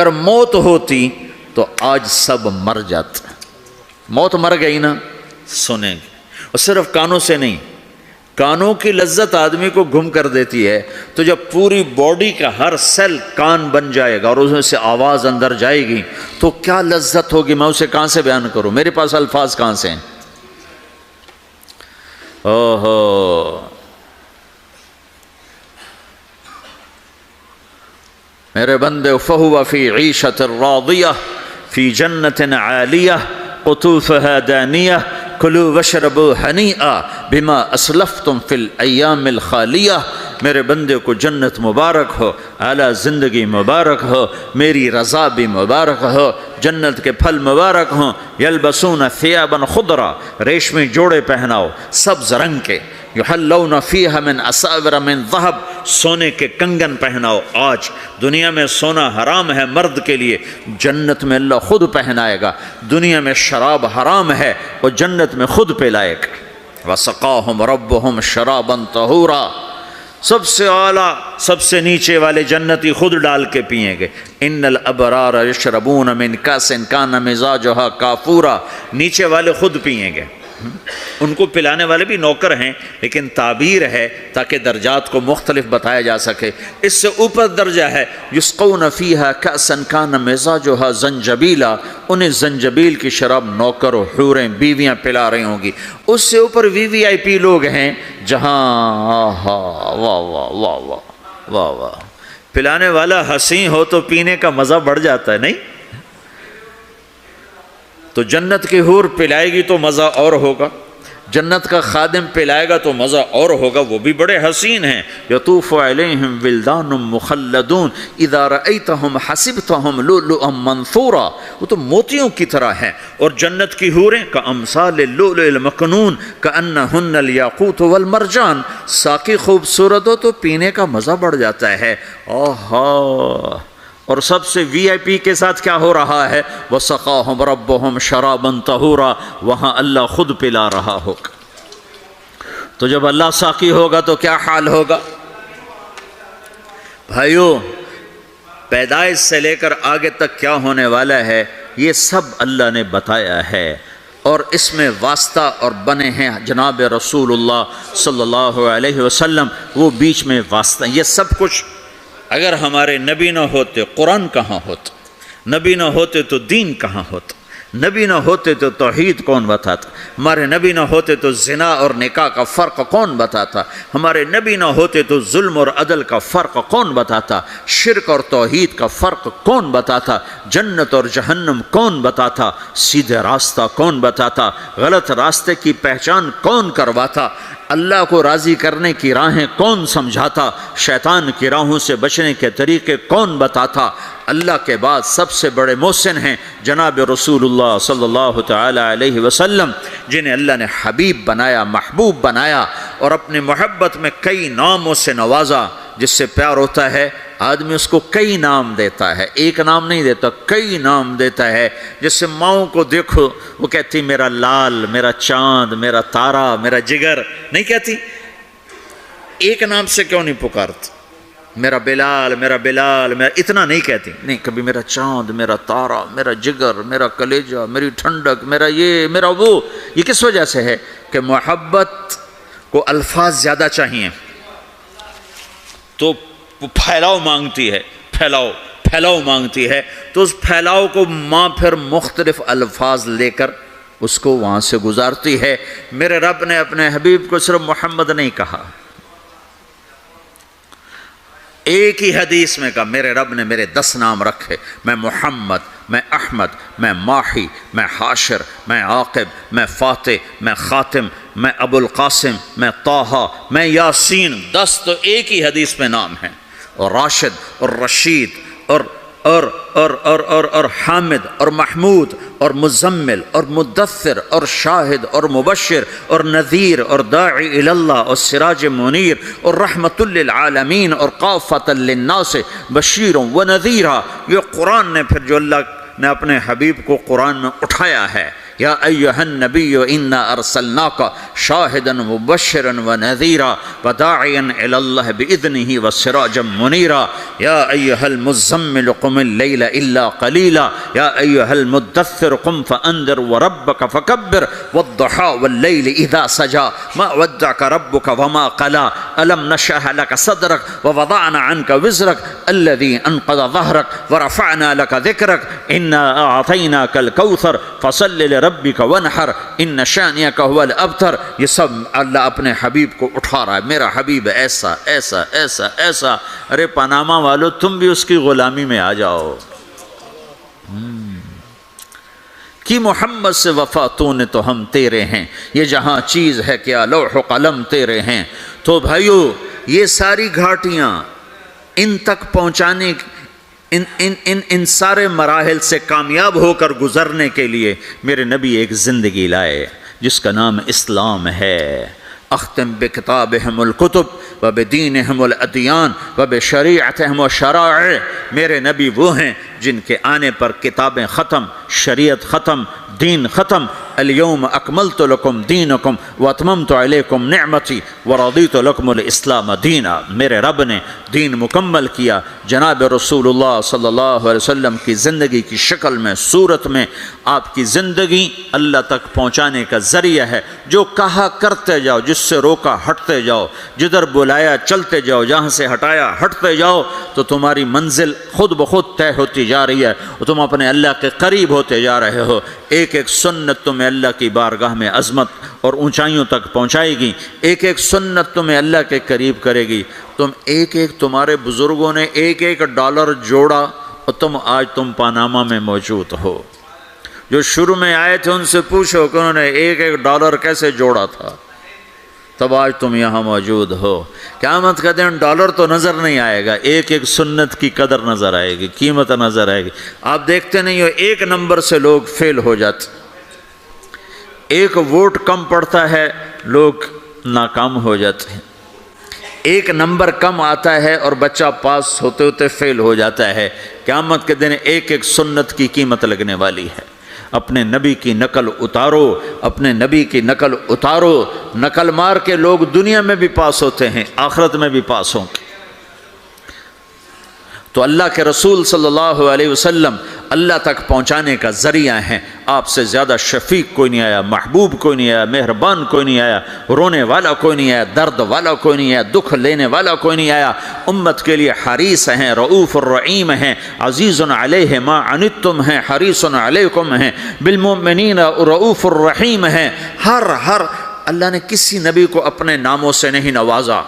موت ہوتی تو آج سب مر جاتے، موت مر گئی نا، سنیں گے، اور صرف کانوں سے نہیں، کانوں کی لذت آدمی کو گم کر دیتی ہے، تو جب پوری باڈی کا ہر سیل کان بن جائے گا اور اس میں سے آواز اندر جائے گی تو کیا لذت ہوگی، میں اسے کہاں سے بیان کروں، میرے پاس الفاظ کہاں سے ہیں۔ اوہو میرے بندے، فَهُوَ فِي عِيشَةٍ رَاضِيَةٍ فِي جَنَّةٍ عَالِيَةٍ قُطُوفُهَا دَانِيَةٍ کلوا واشربوا ہنیئا بما اسلفتم فی الایام الخالیہ۔ میرے بندے کو جنت مبارک ہو، اعلیٰ زندگی مبارک ہو، میری رضا بھی مبارک ہو، جنت کے پھل مبارک ہوں۔ یلبسون ثیابا خضرا، ریشمی جوڑے پہناؤ سبز رنگ کے، یحلون فیہا من اساور من ذہب، سونے کے کنگن پہناؤ۔ آج دنیا میں سونا حرام ہے مرد کے لیے، جنت میں اللہ خود پہنائے گا۔ دنیا میں شراب حرام ہے، وہ جنت میں خود پلائے گا۔ وسقاہم ربہم شرابا طہورا، سب سے اعلیٰ سب سے نیچے والے جنتی خود ڈال کے پئیں گے۔ ان الابرار یشربون من کاس کان مزاجھا کافورا، نیچے والے خود پئیں گے، ان کو پلانے والے بھی نوکر ہیں، لیکن تعبیر ہے تاکہ درجات کو مختلف بتایا جا سکے۔ اس سے اوپر درجہ ہے یسقون فیہا کأسا کان مزاجھا زنجبیلا، انہیں زنجبیل کی شراب نوکر و حوریں بیویاں پلا رہی ہوں گی۔ اس سے اوپر VIP لوگ ہیں جہاں واہ واہ واہ واہ واہ واہ، پلانے والا حسین ہو تو پینے کا مزہ بڑھ جاتا ہے، نہیں؟ تو جنت کی حور پلائے گی تو مزہ اور ہوگا، جنت کا خادم پلائے گا تو مزہ اور ہوگا، وہ بھی بڑے حسین ہیں۔ یطوف علیہم ولدان مخلدون اذا رأیتہم حسبتہم لؤلؤا منثورا، وہ تو موتیوں کی طرح ہیں۔ اور جنت کی حوریں کامثال اللؤلؤ المکنون کانہن الیاقوت والمرجان، ساقی خوبصورت ہو تو پینے کا مزہ بڑھ جاتا ہے۔ آہا، اور سب سے VIP کے ساتھ کیا ہو رہا ہے؟ وَسَقَاهُمْ رَبُّهُمْ شَرَابًا طَهُورًا، وہاں اللہ خود پلا رہا ہوگا۔ تو جب اللہ ساقی ہوگا تو کیا حال ہوگا؟ بھائیو، پیدائش سے لے کر آگے تک کیا ہونے والا ہے یہ سب اللہ نے بتایا ہے، اور اس میں واسطہ اور بنے ہیں جناب رسول اللہ صلی اللہ علیہ وسلم، وہ بیچ میں واسطہ. یہ سب کچھ اگر ہمارے نبی نہ ہوتے قرآن کہاں ہوتا، نبی نہ ہوتے تو دین کہاں ہوتا، نبی نہ ہوتے تو توحید کون بتاتا، ہمارے نبی نہ ہوتے تو زنا اور نکاح کا فرق کون بتاتا، ہمارے نبی نہ ہوتے تو ظلم اور عدل کا فرق کون بتاتا، شرک اور توحید کا فرق کون بتاتا، جنت اور جہنم کون بتاتا، سیدھے راستہ کون بتاتا، غلط راستے کی پہچان کون کرواتا، اللہ کو راضی کرنے کی راہیں کون سمجھاتا، شیطان کی راہوں سے بچنے کے طریقے کون بتاتا. اللہ کے بعد سب سے بڑے محسن ہیں جناب رسول اللہ صلی اللہ تعالی علیہ وسلم، جنہیں اللہ نے حبیب بنایا، محبوب بنایا، اور اپنے محبت میں کئی ناموں سے نوازا. جس سے پیار ہوتا ہے آدمی اس کو کئی نام دیتا ہے، ایک نام نہیں دیتا، کئی نام دیتا ہے. جس سے ماؤں کو دیکھو وہ کہتی میرا لال، میرا چاند، میرا تارا، میرا جگر، نہیں کہتی. ایک نام سے کیوں نہیں پکارتی، میرا بلال، میرا بلال، میرا اتنا نہیں کہتی، نہیں، کبھی میرا چاند، میرا تارا، میرا جگر، میرا کلیجہ، میری ٹھنڈک، میرا یہ، میرا وہ. یہ کس وجہ سے ہے کہ محبت کو الفاظ زیادہ چاہیے تو پھیلاؤ مانگتی ہے، پھیلاؤ مانگتی ہے، تو اس پھیلاؤ کو ماں پھر مختلف الفاظ لے کر اس کو وہاں سے گزارتی ہے. میرے رب نے اپنے حبیب کو صرف محمد نہیں کہا، ایک ہی حدیث میں کہا میرے رب نے میرے 10 نام رکھے، میں محمد، میں احمد، میں ماحی، میں حاشر، میں عاقب، میں فاتح، میں خاتم، میں ابو القاسم، میں طٰہٰ، میں یاسین. 10 تو ایک ہی حدیث میں نام ہیں، اور راشد اور رشید اور حامد اور محمود اور مزمل اور مدثر اور شاہد اور مبشر اور نذیر اور داعی الی اللہ اور سراج منیر اور رحمت للعالمین اور قافۃ للناس بشیر و نذیرا. یہ قرآن نے پھر جو اللہ نے اپنے حبیب کو قرآن میں اٹھایا ہے، یا ایھا النبی انا ارسلناک شاہدا مبشرا ونذیرا وداعیا الی اللہ باذنہ وسراجا منیرا. یا ایھا المزمل قم اللیل الا قلیلا یا ایھا المدثر قم فانذر وربک فکبر والضحی واللیل اذا سجا ما ودعک ربک وما قلا الم نشرح لک صدرک ووضعنا عنک وزرک الذی انقض ظہرک ورفعنا لک ذکرک انا اعطیناک الکوثر فصل لربک ونحر ان شانئک هو الابتر. یہ سب اللہ اپنے حبیب کو اٹھا رہا ہے، میرا حبیب ایسا ایسا ایسا ایسا. ارے پاناما والو تم بھی اس کی غلامی میں آ جاؤ. کی محمد سے وفا تو نے تو ہم تیرے ہیں، یہ جہاں چیز ہے کیا لوح و قلم تیرے ہیں. تو بھائیو یہ ساری گھاٹیاں ان تک پہنچانے ان سارے مراحل سے کامیاب ہو کر گزرنے کے لیے میرے نبی ایک زندگی لائے جس کا نام اسلام ہے. اختم بکتابہم الکتب و بدینہم الادیان و بشریعتہم الشرائع. میرے نبی وہ ہیں جن کے آنے پر کتابیں ختم، شریعت ختم، دین ختم. الیوم اکملت لکم دینکم واتممت علیکم نعمتی ورضیت لکم الاسلام دینا. میرے رب نے دین مکمل کیا. جناب رسول اللہ صلی اللہ علیہ وسلم کی زندگی کی شکل میں، صورت میں آپ کی زندگی اللہ تک پہنچانے کا ذریعہ ہے. جو کہا کرتے جاؤ، جس سے روکا ہٹتے جاؤ، جدھر بلایا چلتے جاؤ، جہاں سے ہٹایا ہٹتے جاؤ، تو تمہاری منزل خود بخود طے ہوتی جا رہی ہے اور تم اپنے اللہ کے قریب ہوتے جا رہے ہو. ایک ایک سنت تمہیں اللہ کی بارگاہ میں عظمت اور اونچائیوں تک پہنچائے گی. ایک ایک سنت تمہیں اللہ کے قریب کرے گی. تمہارے بزرگوں نے ایک ایک ڈالر جوڑا اور آج تم پاناما میں موجود ہو. جو شروع میں آئے تھے ان سے پوچھو کہ انہوں نے ایک ایک ڈالر کیسے جوڑا تھا، تب آج تم یہاں موجود ہو. قیامت کا دن ڈالر تو نظر نہیں آئے گا، ایک ایک سنت کی قدر نظر آئے گی، قیمت نظر آئے گی. آپ دیکھتے نہیں ہو ایک نمبر سے لوگ فیل ہو جاتے، ایک ووٹ کم پڑتا ہے لوگ ناکام ہو جاتے ہیں، ایک نمبر کم آتا ہے اور بچہ پاس ہوتے ہوتے فیل ہو جاتا ہے. قیامت کے دن ایک ایک سنت کی قیمت لگنے والی ہے. اپنے نبی کی نقل اتارو، اپنے نبی کی نقل اتارو. نقل مار کے لوگ دنیا میں بھی پاس ہوتے ہیں، آخرت میں بھی پاس ہوں گے. تو اللہ کے رسول صلی اللہ علیہ وسلم اللہ تک پہنچانے کا ذریعہ ہیں۔ آپ سے زیادہ شفیق کوئی نہیں آیا، محبوب کوئی نہیں آیا، مہربان کوئی نہیں آیا، رونے والا کوئی نہیں آیا، درد والا کوئی نہیں آیا، دکھ لینے والا کوئی نہیں آیا۔ امت کے لیے حریص ہیں، رؤوف الرحیم ہیں، عزیز علیہ ما عنتم ہیں، حریص علیکم ہیں، بالمؤمنین رؤوف الرحیم ہیں۔ ہر اللہ نے کسی نبی کو اپنے ناموں سے نہیں نوازا،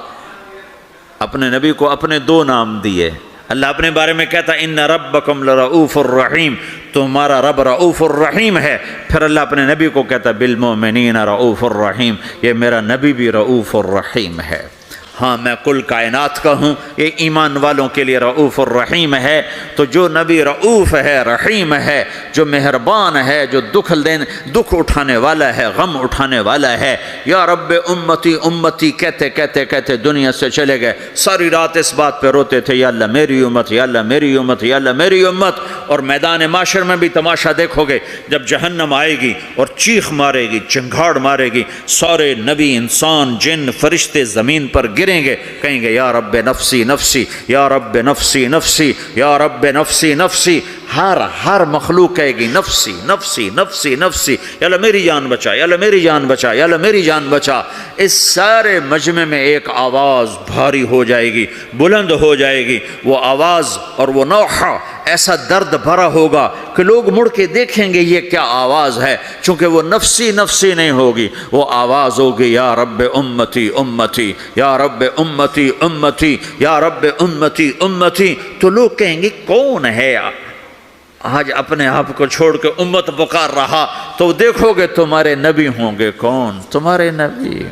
اپنے نبی کو اپنے دو نام دیے۔ اللہ اپنے بارے میں کہتا ہے ان ربکم لرؤوف الرحیم، تمہارا رب رؤوف الرحیم ہے۔ پھر اللہ اپنے نبی کو کہتا ہے بالمؤمنین رؤوف الرحیم، یہ میرا نبی بھی رؤوف الرحیم ہے۔ ہاں میں کل کائنات کا ہوں، یہ ایمان والوں کے لیے رؤوف الرحیم ہے۔ تو جو نبی رؤوف ہے، رحیم ہے، جو مہربان ہے، جو دکھ اٹھانے والا ہے، غم اٹھانے والا ہے، یا رب امتی امتی کہتے کہتے کہتے دنیا سے چلے گئے۔ ساری رات اس بات پہ روتے تھے، یا اللہ میری امت، یا اللہ میری امت، یا اللہ میری امت۔ اور میدان معاشر میں بھی تماشا دیکھو گے، جب جہنم آئے گی اور چیخ مارے گی، چنگھاڑ مارے گی، سارے نبی، انسان، جن، فرشتے زمین پر گریں گے، کہیں گے یا رب نفسی نفسی، یا رب نفسی نفسی، یا رب نفسی نفسی۔ ہر مخلوق کہے گی نفسی نفسی نفسی نفسی، یا اللہ میری جان بچا، یا اللہ میری جان بچا، یا اللہ میری جان بچا۔ اس سارے مجمع میں ایک آواز بھاری ہو جائے گی، بلند ہو جائے گی۔ وہ آواز اور وہ نوحہ ایسا درد بھرا ہوگا کہ لوگ مڑ کے دیکھیں گے یہ کیا آواز ہے، چونکہ وہ نفسی نفسی نہیں ہوگی، وہ آواز ہوگی یا رب امتی امتی، یا رب امتی امتی، یا رب امتی امتی۔ تو لوگ کہیں گے کون ہے آج اپنے آپ کو چھوڑ کے امت پکار رہا؟ تو دیکھو گے تمہارے نبی ہوں گے۔ کون؟ تمہارے نبی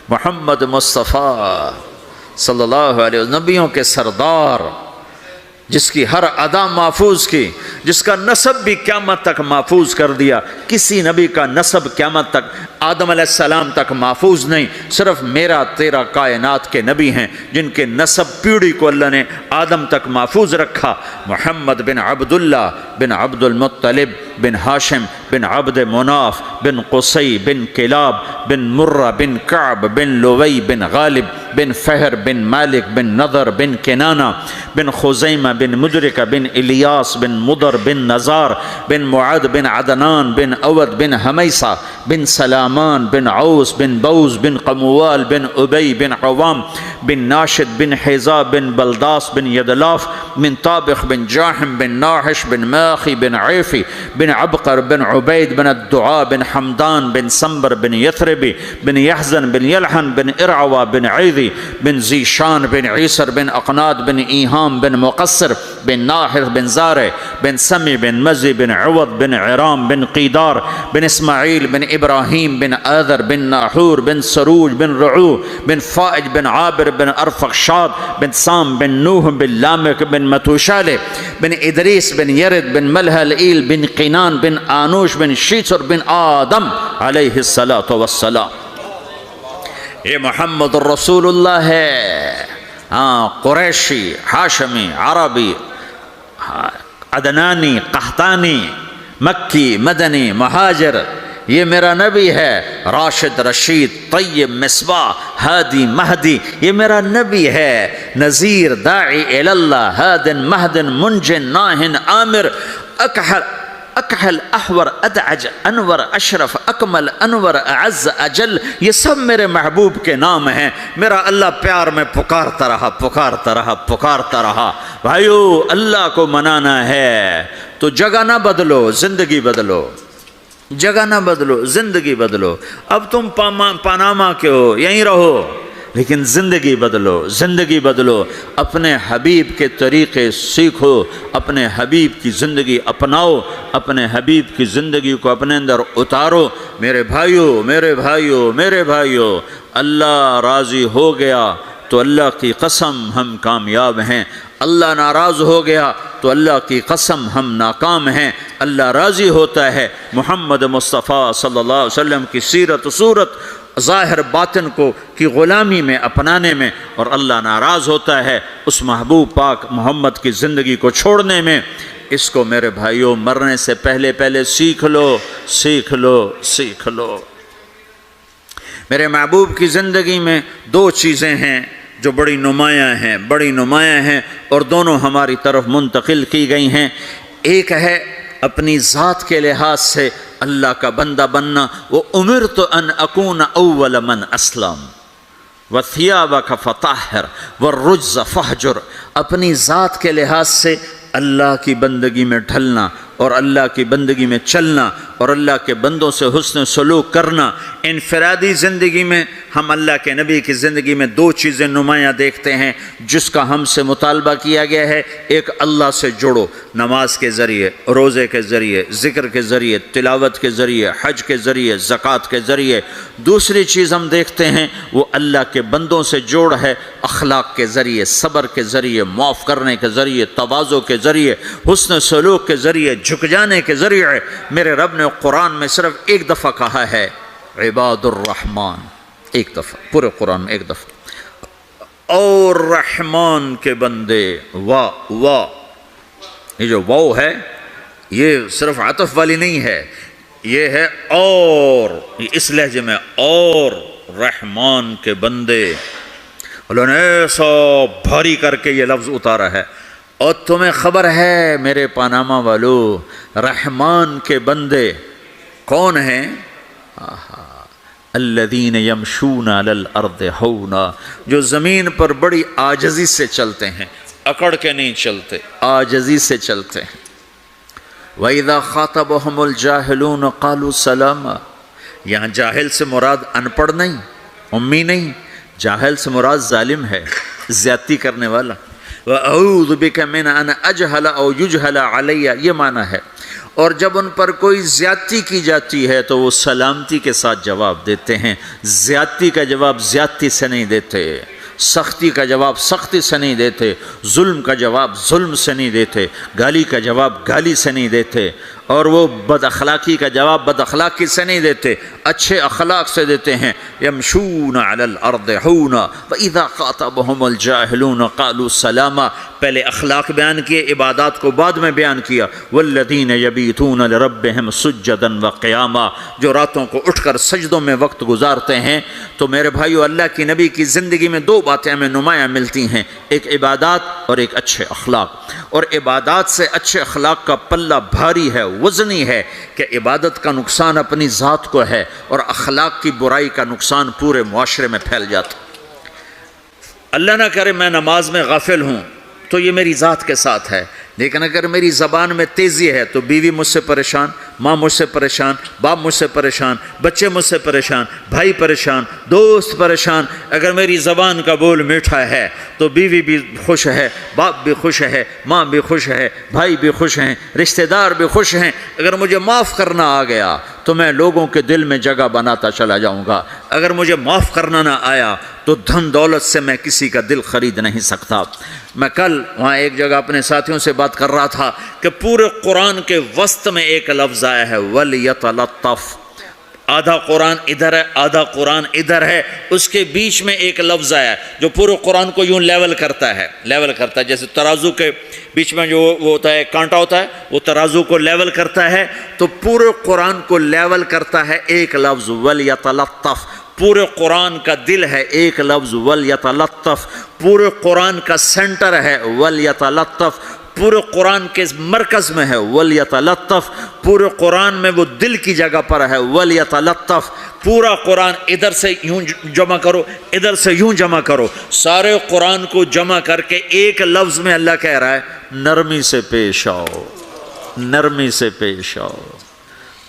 محمد مصطفیٰ صلی اللہ علیہ وسلم، نبیوں کے سردار، جس کی ہر ادا محفوظ کی، جس کا نسب بھی قیامت تک محفوظ کر دیا۔ کسی نبی کا نسب قیامت تک آدم علیہ السلام تک محفوظ نہیں، صرف میرا تیرا کائنات کے نبی ہیں جن کے نسب پیڑھی کو اللہ نے آدم تک محفوظ رکھا۔ محمد بن عبداللہ بن عبد المطلب بن ہاشم بن عبد مناف بن قصی بن کلاب بن مرہ بن کعب بن لوی بن غالب بن فہر بن مالک بن نضر بن کنانہ بن خزیمہ بن مدرکہ بن الیاس بن مدر بن نزار بن معد بن عدنان بن اود بن حمیسہ بن سلامان بن عوس بن بوز بن قموال بن ابی بن عوام بن ناشد بن حیزہ بن بلداس بن یدلاف بن طابخ بن جاحم بن ناحش بن ماخی بن عیفی بن عبقر بن عبید بن الدعاء بن حمدان بن سنبر بن یثربی بن یحزن بن یلحن بن ارعوہ بن عیدی بن زیشان بن عیسر بن اقناد بن ایہام بن مقصر بن ناحر بن زارع بن سمی بن مزی بن عوض بن عرام بن قیدار بن اسماعیل بن ابراہیم بن آذر بن ناحور بن سروج بن رعو بن فائج بن عابر بن ارفخشاد بن سام بن نوح بن لامک بن متوشالہ بن ادریس بن یرد بن ملہلئیل بن قینان بن آنوش بن شیسر بن آدم علیہ السلام۔ یہ محمد الرسول اللہ ہے۔ قریشی، ہاشمی، عربی، عدنانی، قحطانی، مکی، مدنی، مہاجر، یہ میرا نبی ہے۔ راشد، رشید، طیب، مصباح، ہادی، مہدی، یہ میرا نبی ہے۔ نذیر، داعی اللہ، ہادن، مہدن، منجن، ناہن، عامر، اکحل، احور، ادعج، انور، اشرف، اکمل، انور، اعز، اجل، یہ سب میرے محبوب کے نام ہیں۔ میرا اللہ پیار میں پکارتا رہا، پکارتا رہا، پکارتا رہا۔ بھائیو، اللہ کو منانا ہے تو جگہ نہ بدلو، زندگی بدلو، جگہ نہ بدلو، زندگی بدلو۔ اب تم پاناما کے ہو، یہیں رہو، لیکن زندگی بدلو، زندگی بدلو۔ اپنے حبیب کے طریقے سیکھو، اپنے حبیب کی زندگی اپناؤ، اپنے حبیب کی زندگی کو اپنے اندر اتارو۔ میرے بھائیو، میرے بھائیو، میرے بھائیو، اللہ راضی ہو گیا تو اللہ کی قسم ہم کامیاب ہیں، اللہ ناراض ہو گیا تو اللہ کی قسم ہم ناکام ہیں۔ اللہ راضی ہوتا ہے محمد مصطفیٰ صلی اللہ علیہ وسلم کی سیرت و صورت ظاہر باطن کو کی غلامی میں اپنانے میں، اور اللہ ناراض ہوتا ہے اس محبوب پاک محمد کی زندگی کو چھوڑنے میں۔ اس کو میرے بھائیوں مرنے سے پہلے پہلے سیکھ لو، سیکھ لو، سیکھ لو۔ میرے محبوب کی زندگی میں دو چیزیں ہیں جو بڑی نمایاں ہیں اور دونوں ہماری طرف منتقل کی گئی ہیں۔ ایک ہے اپنی ذات کے لحاظ سے اللہ کا بندہ بننا، وہ امرت ان اکون اول من اسلم وثیابک فطہر والرجز فہجر، اپنی ذات کے لحاظ سے اللہ کی بندگی میں ڈھلنا اور اللہ کی بندگی میں چلنا اور اللہ کے بندوں سے حسن سلوک کرنا۔ انفرادی زندگی میں ہم اللہ کے نبی کی زندگی میں دو چیزیں نمایاں دیکھتے ہیں جس کا ہم سے مطالبہ کیا گیا ہے۔ ایک، اللہ سے جڑو، نماز کے ذریعے، روزے کے ذریعے، ذکر کے ذریعے، تلاوت کے ذریعے، حج کے ذریعے، زکوٰۃ کے ذریعے۔ دوسری چیز ہم دیکھتے ہیں وہ اللہ کے بندوں سے جوڑ ہے، اخلاق کے ذریعے، صبر کے ذریعے، معاف کرنے کے ذریعے، تواضع کے ذریعے، حسن سلوک کے ذریعے، جھک جانے کے ذریعے۔ میرے رب نے قرآن میں صرف ایک دفعہ کہا ہے عباد الرحمن، ایک دفعہ پورے قرآن میں ایک دفعہ، اور رحمان کے بندے، یہ جو واو ہے یہ صرف عطف والی نہیں ہے، یہ ہے اور، اس لہجے میں، اور رحمان کے بندے۔ اللہ نے ایسا بھاری کر کے یہ لفظ اتارا ہے۔ اور تمہیں خبر ہے میرے پاناما والو، رحمان کے بندے کون ہیں؟ الذین یمشون علی الارض ہونا، جو زمین پر بڑی عاجزی سے چلتے ہیں، اکڑ کے نہیں چلتے، عاجزی سے چلتے ہیں۔ وَإِذَا خَاطَبَهُمُ الْجَاهِلُونَ قَالُوا سَلَامًا، یہاں جاہل سے مراد ان پڑھ نہیں، امی نہیں، جاہل سے مراد ظالم ہے، زیادتی کرنے والا۔ وَأَعُوذُ بِكَ مِنْ أَنْ أَجْهَلَ أَوْ يُجْهَلَ عَلَيَّ، یہ معنی ہے۔ اور جب ان پر کوئی زیادتی کی جاتی ہے تو وہ سلامتی کے ساتھ جواب دیتے ہیں، زیادتی کا جواب زیادتی سے نہیں دیتے، سختی کا جواب سختی سے نہیں دیتے، ظلم کا جواب ظلم سے نہیں دیتے، گالی کا جواب گالی سے نہیں دیتے، اور وہ بد اخلاقی کا جواب بد اخلاقی سے نہیں دیتے، اچھے اخلاق سے دیتے ہیں۔ یمشون علی الارض ہونا واذا خاطبهم الجاہلون قالوا سلاما، پہلے اخلاق بیان کیے، عبادات کو بعد میں بیان کیا۔ والذین یبیتون لربهم سجدا وقیاما، جو راتوں کو اٹھ کر سجدوں میں وقت گزارتے ہیں۔ تو میرے بھائیو، اللہ کی نبی کی زندگی میں دو باتیں ہمیں نمایاں ملتی ہیں، ایک عبادات اور ایک اچھے اخلاق۔ اور عبادات سے اچھے اخلاق کا پلہ بھاری ہے، وزنی ہے، کہ عبادت کا نقصان اپنی ذات کو ہے اور اخلاق کی برائی کا نقصان پورے معاشرے میں پھیل جاتا۔ اللہ نہ کرے میں نماز میں غافل ہوں تو یہ میری ذات کے ساتھ ہے، لیکن اگر میری زبان میں تیزی ہے تو بیوی مجھ سے پریشان، ماں مجھ سے پریشان، باپ مجھ سے پریشان، بچے مجھ سے پریشان، بھائی پریشان، دوست پریشان۔ اگر میری زبان کا بول میٹھا ہے تو بیوی بھی خوش ہے، باپ بھی خوش ہے، ماں بھی خوش ہے، بھائی بھی خوش ہیں، رشتہ دار بھی خوش ہیں۔ اگر مجھے معاف کرنا آ گیا تو میں لوگوں کے دل میں جگہ بناتا چلا جاؤں گا، اگر مجھے معاف کرنا نہ آیا تو دھن دولت سے میں کسی کا دل خرید نہیں سکتا۔ میں کل وہاں ایک جگہ اپنے ساتھیوں سے بات کر رہا تھا کہ پورے قرآن کے وسط میں ایک لفظ آیا ہے وَلْيَتَلَطَّفْ، آدھا قرآن ادھر ہے، آدھا قرآن ادھر ہے، اس کے بیچ میں ایک لفظ آیا ہے جو پورے قرآن کو یوں لیول کرتا ہے، جیسے ترازو کے بیچ میں جو وہ ہوتا ہے، کانٹا ہوتا ہے، وہ ترازو کو لیول کرتا ہے، تو پورے قرآن کو لیول کرتا ہے ایک لفظ وَلْيَتَلَطَّفْ۔ پورے قرآن کا دل ہے ایک لفظ وَلْيَتَلَطَّفْ، پورے قرآن کا سینٹر ہے وَلْيَتَلَطَّفْ، پورے قرآن کے مرکز میں ہے وَلْيَتَلَطَّفْ، پورے قرآن میں وہ دل کی جگہ پر ہے وَلْيَتَلَطَّفْ۔ پورا قرآن ادھر سے یوں جمع کرو، ادھر سے یوں جمع کرو، سارے قرآن کو جمع کر کے ایک لفظ میں اللہ کہہ رہا ہے نرمی سے پیش آؤ، نرمی سے پیش آؤ،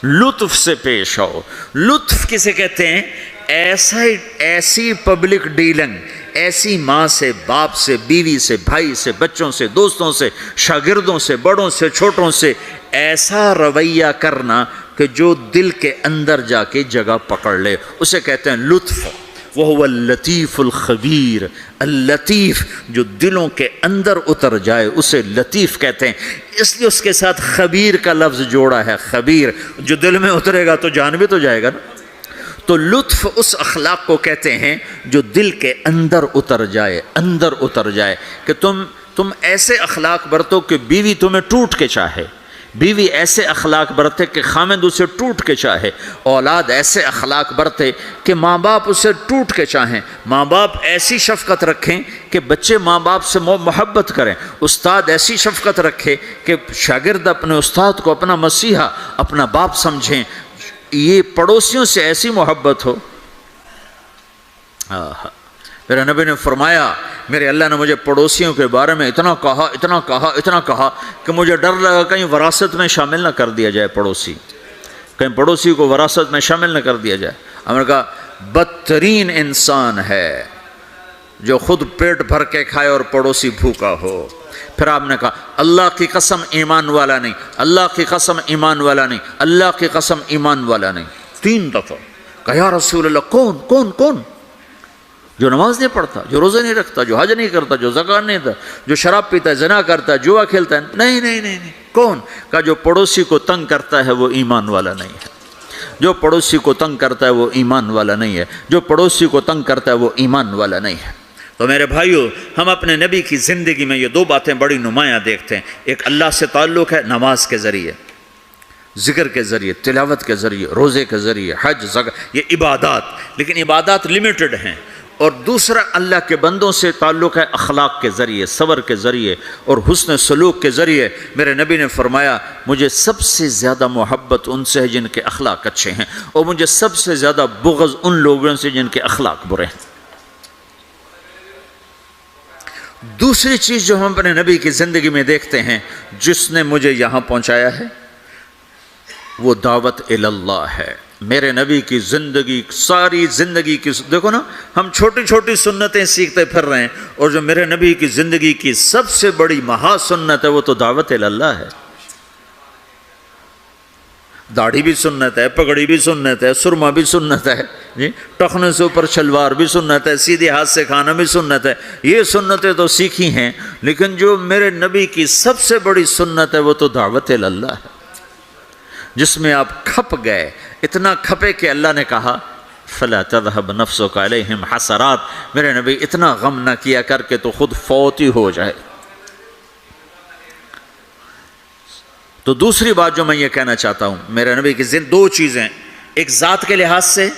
لطف سے پیش آؤ۔ لطف کسے کہتے ہیں؟ ایسی پبلک ڈیلنگ، ایسی ماں سے، باپ سے، بیوی سے، بھائی سے، بچوں سے، دوستوں سے، شاگردوں سے، بڑوں سے، چھوٹوں سے ایسا رویہ کرنا کہ جو دل کے اندر جا کے جگہ پکڑ لے، اسے کہتے ہیں لطف۔ وَهُوَ اللَّطِيفُ الْخَبِيرُ، اللطیف، جو دلوں کے اندر اتر جائے اسے لطیف کہتے ہیں۔ اس لیے اس کے ساتھ خبیر کا لفظ جوڑا ہے، خبیر، جو دل میں اترے گا تو جان بھی تو جائے گا نا۔ تو لطف اس اخلاق کو کہتے ہیں جو دل کے اندر اتر جائے، اندر اتر جائے، کہ تم ایسے اخلاق برتو کہ بیوی تمہیں ٹوٹ کے چاہے، بیوی ایسے اخلاق برتے کہ خامند اسے ٹوٹ کے چاہے، اولاد ایسے اخلاق برتے کہ ماں باپ اسے ٹوٹ کے چاہیں، ماں باپ ایسی شفقت رکھیں کہ بچے ماں باپ سے محبت کریں، استاد ایسی شفقت رکھے کہ شاگرد اپنے استاد کو اپنا مسیحا، اپنا باپ سمجھیں، یہ پڑوسیوں سے ایسی محبت ہو۔ میرے نبی نے فرمایا میرے اللہ نے مجھے پڑوسیوں کے بارے میں اتنا کہا کہ مجھے ڈر لگا کہیں وراثت میں شامل نہ کر دیا جائے، کہیں پڑوسی کو وراثت میں شامل نہ کر دیا جائے۔ ہم نے کہا بدترین انسان ہے جو خود پیٹ بھر کے کھائے اور پڑوسی بھوکا ہو۔ پھر آپ نے کہا اللہ کی قسم ایمان والا نہیں، اللہ کی قسم ایمان والا نہیں، اللہ کی قسم ایمان والا نہیں، 3 دفعہ کہا یا رسول اللہ کون؟ جو نماز نہیں پڑھتا، جو روزہ نہیں رکھتا، جو حج نہیں کرتا، جو زکوٰۃ نہیں دیتا، جو شراب پیتا ہے، زنا کرتا ہے، جوا کھیلتا ہے، نہیں کون؟ کہا جو پڑوسی کو تنگ کرتا ہے وہ ایمان والا نہیں ہے، جو پڑوسی کو تنگ کرتا ہے وہ ایمان والا نہیں ہے، جو پڑوسی کو تنگ کرتا ہے وہ ایمان والا نہیں ہے۔ تو میرے بھائیو، ہم اپنے نبی کی زندگی میں یہ 2 باتیں بڑی نمایاں دیکھتے ہیں، ایک اللہ سے تعلق ہے نماز کے ذریعے، ذکر کے ذریعے، تلاوت کے ذریعے، روزے کے ذریعے، حج، زکوٰۃ، یہ عبادات، لیکن عبادات لمیٹڈ ہیں، اور دوسرا اللہ کے بندوں سے تعلق ہے اخلاق کے ذریعے، صبر کے ذریعے اور حسن سلوک کے ذریعے۔ میرے نبی نے فرمایا مجھے سب سے زیادہ محبت ان سے ہے جن کے اخلاق اچھے ہیں، اور مجھے سب سے زیادہ بغض ان لوگوں سے جن کے اخلاق برے ہیں۔ دوسری چیز جو ہم اپنے نبی کی زندگی میں دیکھتے ہیں جس نے مجھے یہاں پہنچایا ہے وہ دعوت اللہ ہے۔ میرے نبی کی زندگی، ساری زندگی کی، دیکھو نا ہم چھوٹی چھوٹی سنتیں سیکھتے پھر رہے ہیں، اور جو میرے نبی کی زندگی کی سب سے بڑی مہا سنت ہے وہ تو دعوت اللہ ہے۔ داڑھی بھی سنت ہے، پگڑی بھی سنت ہے، سرما بھی سنت ہے، جی ٹخنے سے اوپر شلوار بھی سنت ہے، سیدھے ہاتھ سے کھانا بھی سنت ہے، یہ سنتیں تو سیکھی ہیں، لیکن جو میرے نبی کی سب سے بڑی سنت ہے وہ تو دعوت اللہ ہے، جس میں آپ کھپ گئے، اتنا کھپے کہ اللہ نے کہا فَلَا تَذْهَبْ نَفْسُكَ عَلَيْهِمْ حَسَرَاتٍ، میرے نبی اتنا غم نہ کیا کر کے تو خود فوت ہی ہو جائے۔ تو دوسری بات جو میں یہ کہنا چاہتا ہوں، میرے نبی کی 2 چیزیں، ایک ذات کے لحاظ سے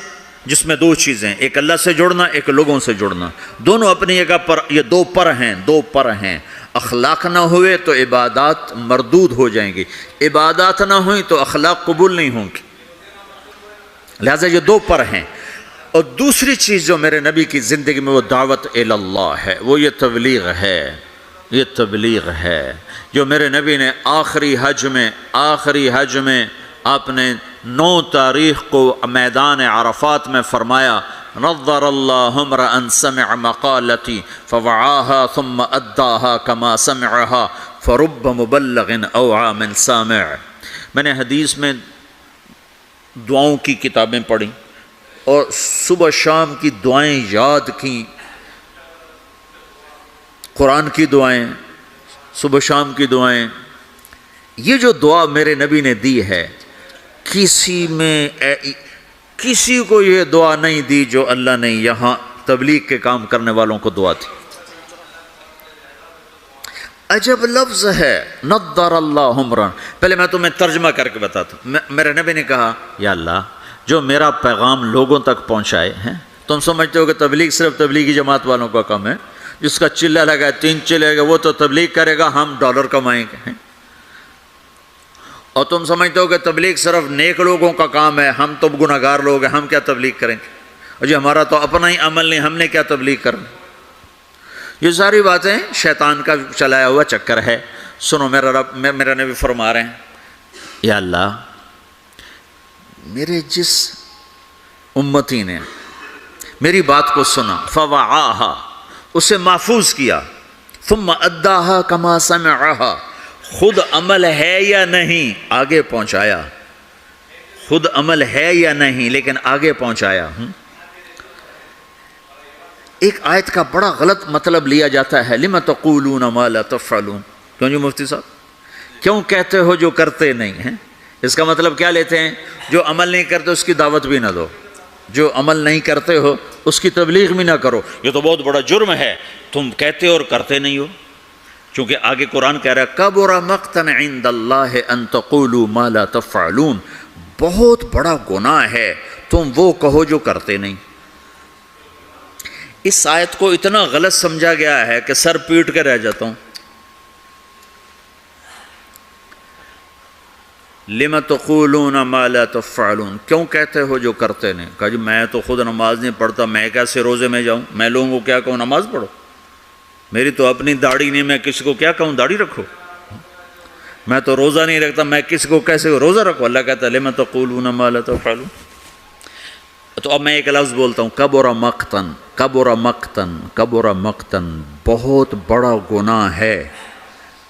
جس میں 2 چیزیں، ایک اللہ سے جڑنا، ایک لوگوں سے جڑنا، دونوں اپنی جگہ پر، یہ 2 پر ہیں۔ اخلاق نہ ہوئے تو عبادات مردود ہو جائیں گی، عبادات نہ ہوئیں تو اخلاق قبول نہیں ہوں گی، لہذا یہ 2 پر ہیں۔ اور دوسری چیز جو میرے نبی کی زندگی میں وہ دعوت اللہ ہے، وہ یہ تبلیغ ہے، جو میرے نبی نے آخری حج میں آپ نے 9 تاریخ کو میدان عرفات میں فرمایا نظر اللہ امرأ سمع مقالتی فوعاها ثم اداها كما سمعها فرب مبلغ اوعى من سامع۔ میں نے حدیث میں دعاؤں کی کتابیں پڑھی اور صبح شام کی دعائیں یاد کی، قرآن کی دعائیں، صبح شام کی دعائیں، یہ جو دعا میرے نبی نے دی ہے کسی کو یہ دعا نہیں دی جو اللہ نے یہاں تبلیغ کے کام کرنے والوں کو دعا دی۔ عجب لفظ ہے نضر اللہ عمرا۔ پہلے میں تمہیں ترجمہ کر کے بتاتا ہوں۔ میرے نبی نے کہا یا اللہ جو میرا پیغام لوگوں تک پہنچائے ہیں، تم سمجھتے ہو کہ تبلیغ صرف تبلیغی جماعت والوں کا کام ہے، جس کا چلہ لگا 3 چلے گا وہ تو تبلیغ کرے گا، ہم ڈالر کمائیں گے، اور تم سمجھتے ہو کہ تبلیغ صرف نیک لوگوں کا کام ہے، ہم تو گناہگار لوگ ہیں، ہم کیا تبلیغ کریں گے، اور جی ہمارا تو اپنا ہی عمل نہیں، ہم نے کیا تبلیغ کرنا۔ یہ ساری باتیں شیطان کا چلایا ہوا چکر ہے۔ سنو میرا نبی فرما رہے ہیں یا اللہ میرے جس امتی نے میری بات کو سنا فوعاہا، اسے محفوظ کیا، ثم اداہا کما سمعہا، خود عمل ہے یا نہیں آگے پہنچایا، خود عمل ہے یا نہیں لیکن آگے پہنچایا۔ ایک آیت کا بڑا غلط مطلب لیا جاتا ہے لِمَ تَقُولُونَ مَا لَا تَفْعَلُونَ، کیوں جی مفتی صاحب کیوں کہتے ہو جو کرتے نہیں ہیں؟ اس کا مطلب کیا لیتے ہیں؟ جو عمل نہیں کرتے اس کی دعوت بھی نہ دو، جو عمل نہیں کرتے ہو اس کی تبلیغ بھی نہ کرو، یہ تو بہت بڑا جرم ہے، تم کہتے ہو اور کرتے نہیں ہو۔ چونکہ آگے قرآن کہہ رہا ہے کبر مقتا عند اللہ ان تقولوا ما لا تفعلون، بہت بڑا گناہ ہے تم وہ کہو جو کرتے نہیں۔ اس آیت کو اتنا غلط سمجھا گیا ہے کہ سر پیٹ کے رہ جاتا ہوں۔ لِمَ تَقُولُونَ مَا لَا تَفْعَلُونَ، کیوں کہتے ہو جو کرتے نہیں؟ کہا جی میں تو خود نماز نہیں پڑھتا، میں کیسے روزے میں جاؤں؟ میں لوگوں کو کیا کہوں نماز پڑھو؟ میری تو اپنی داڑھی نہیں، میں کسی کو کیا کہوں داڑھی رکھو؟ میں تو روزہ نہیں رکھتا، میں کسی کو کیسے روزہ رکھو؟ اللہ کہتا ہے لِمَ تَقُولُونَ مَا لَا تَفْعَلُونَ۔ تو اب میں ایک لفظ بولتا ہوں، کبر مقتن، کبر مقتن، کبر مقتن، بہت بڑا گناہ ہے،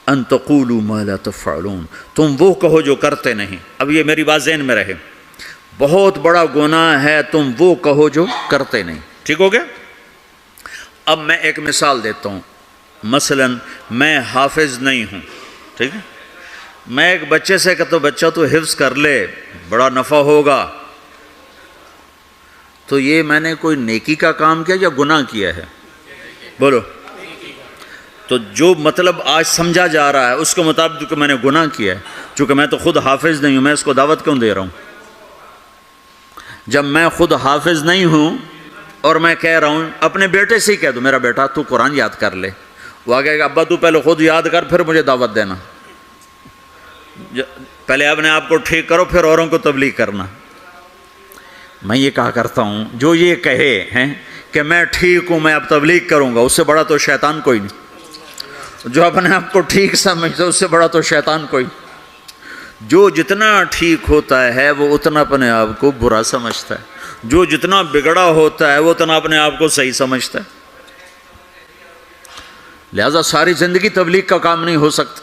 ان تقولوا ما لا تفعلون، تم وہ کہو جو کرتے نہیں۔ اب یہ میری بات ذہن میں رہے، بہت بڑا گناہ ہے تم وہ کہو جو کرتے نہیں، ٹھیک ہو گیا؟ اب میں ایک مثال دیتا ہوں، مثلا میں حافظ نہیں ہوں، ٹھیک ہے؟ میں ایک بچے سے کہتا ہوں بچہ تو حفظ کر لے بڑا نفع ہوگا، تو یہ میں نے کوئی نیکی کا کام کیا یا گناہ کیا ہے؟ بولو۔ تو جو مطلب آج سمجھا جا رہا ہے اس کے مطابق کہ میں نے گناہ کیا ہے، چونکہ میں تو خود حافظ نہیں ہوں، میں اس کو دعوت کیوں دے رہا ہوں؟ جب میں خود حافظ نہیں ہوں اور میں کہہ رہا ہوں، اپنے بیٹے سے ہی کہہ دو میرا بیٹا تو قرآن یاد کر لے، وہ آگے کہ ابا تو پہلے خود یاد کر پھر مجھے دعوت دینا، پہلے اپنے آپ کو ٹھیک کرو پھر اوروں کو تبلیغ کرنا۔ میں یہ کہا کرتا ہوں جو یہ کہے ہیں کہ میں ٹھیک ہوں میں اب تبلیغ کروں گا، اس سے بڑا تو شیطان کوئی نہیں۔ جو اپنے آپ کو ٹھیک سمجھتا ہے اس سے بڑا تو شیطان کوئی۔ جو جتنا ٹھیک ہوتا ہے وہ اتنا اپنے آپ کو برا سمجھتا ہے، جو جتنا بگڑا ہوتا ہے وہ اتنا اپنے آپ کو صحیح سمجھتا ہے۔ لہذا ساری زندگی تبلیغ کا کام نہیں ہو سکتا،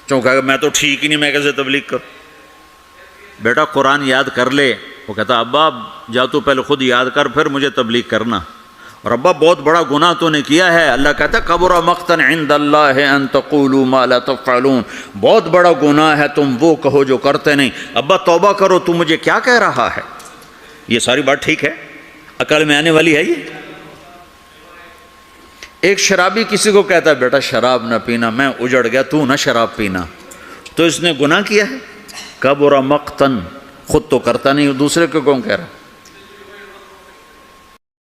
چونکہ میں تو ٹھیک ہی نہیں، میں کیسے تبلیغ کروں؟ بیٹا قرآن یاد کر لے، وہ کہتا ابا جا تو پہلے خود یاد کر پھر مجھے تبلیغ کرنا، اور ابا بہت بڑا گناہ تو نے کیا ہے، اللہ کہتا ہے کبر مقتا عند اللہ ان تقولوا ما لا تفعلون، بہت بڑا گناہ ہے تم وہ کہو جو کرتے نہیں۔ ابا توبہ کرو، تو مجھے کیا کہہ رہا ہے؟ یہ ساری بات ٹھیک ہے، عقل میں آنے والی ہے یہ؟ ایک شرابی کسی کو کہتا ہے بیٹا شراب نہ پینا، میں اجڑ گیا تو نہ شراب پینا، تو اس نے گناہ کیا ہے؟ کبر مقتا، خود تو کرتا نہیں دوسرے کو کیوں کہہ رہا؟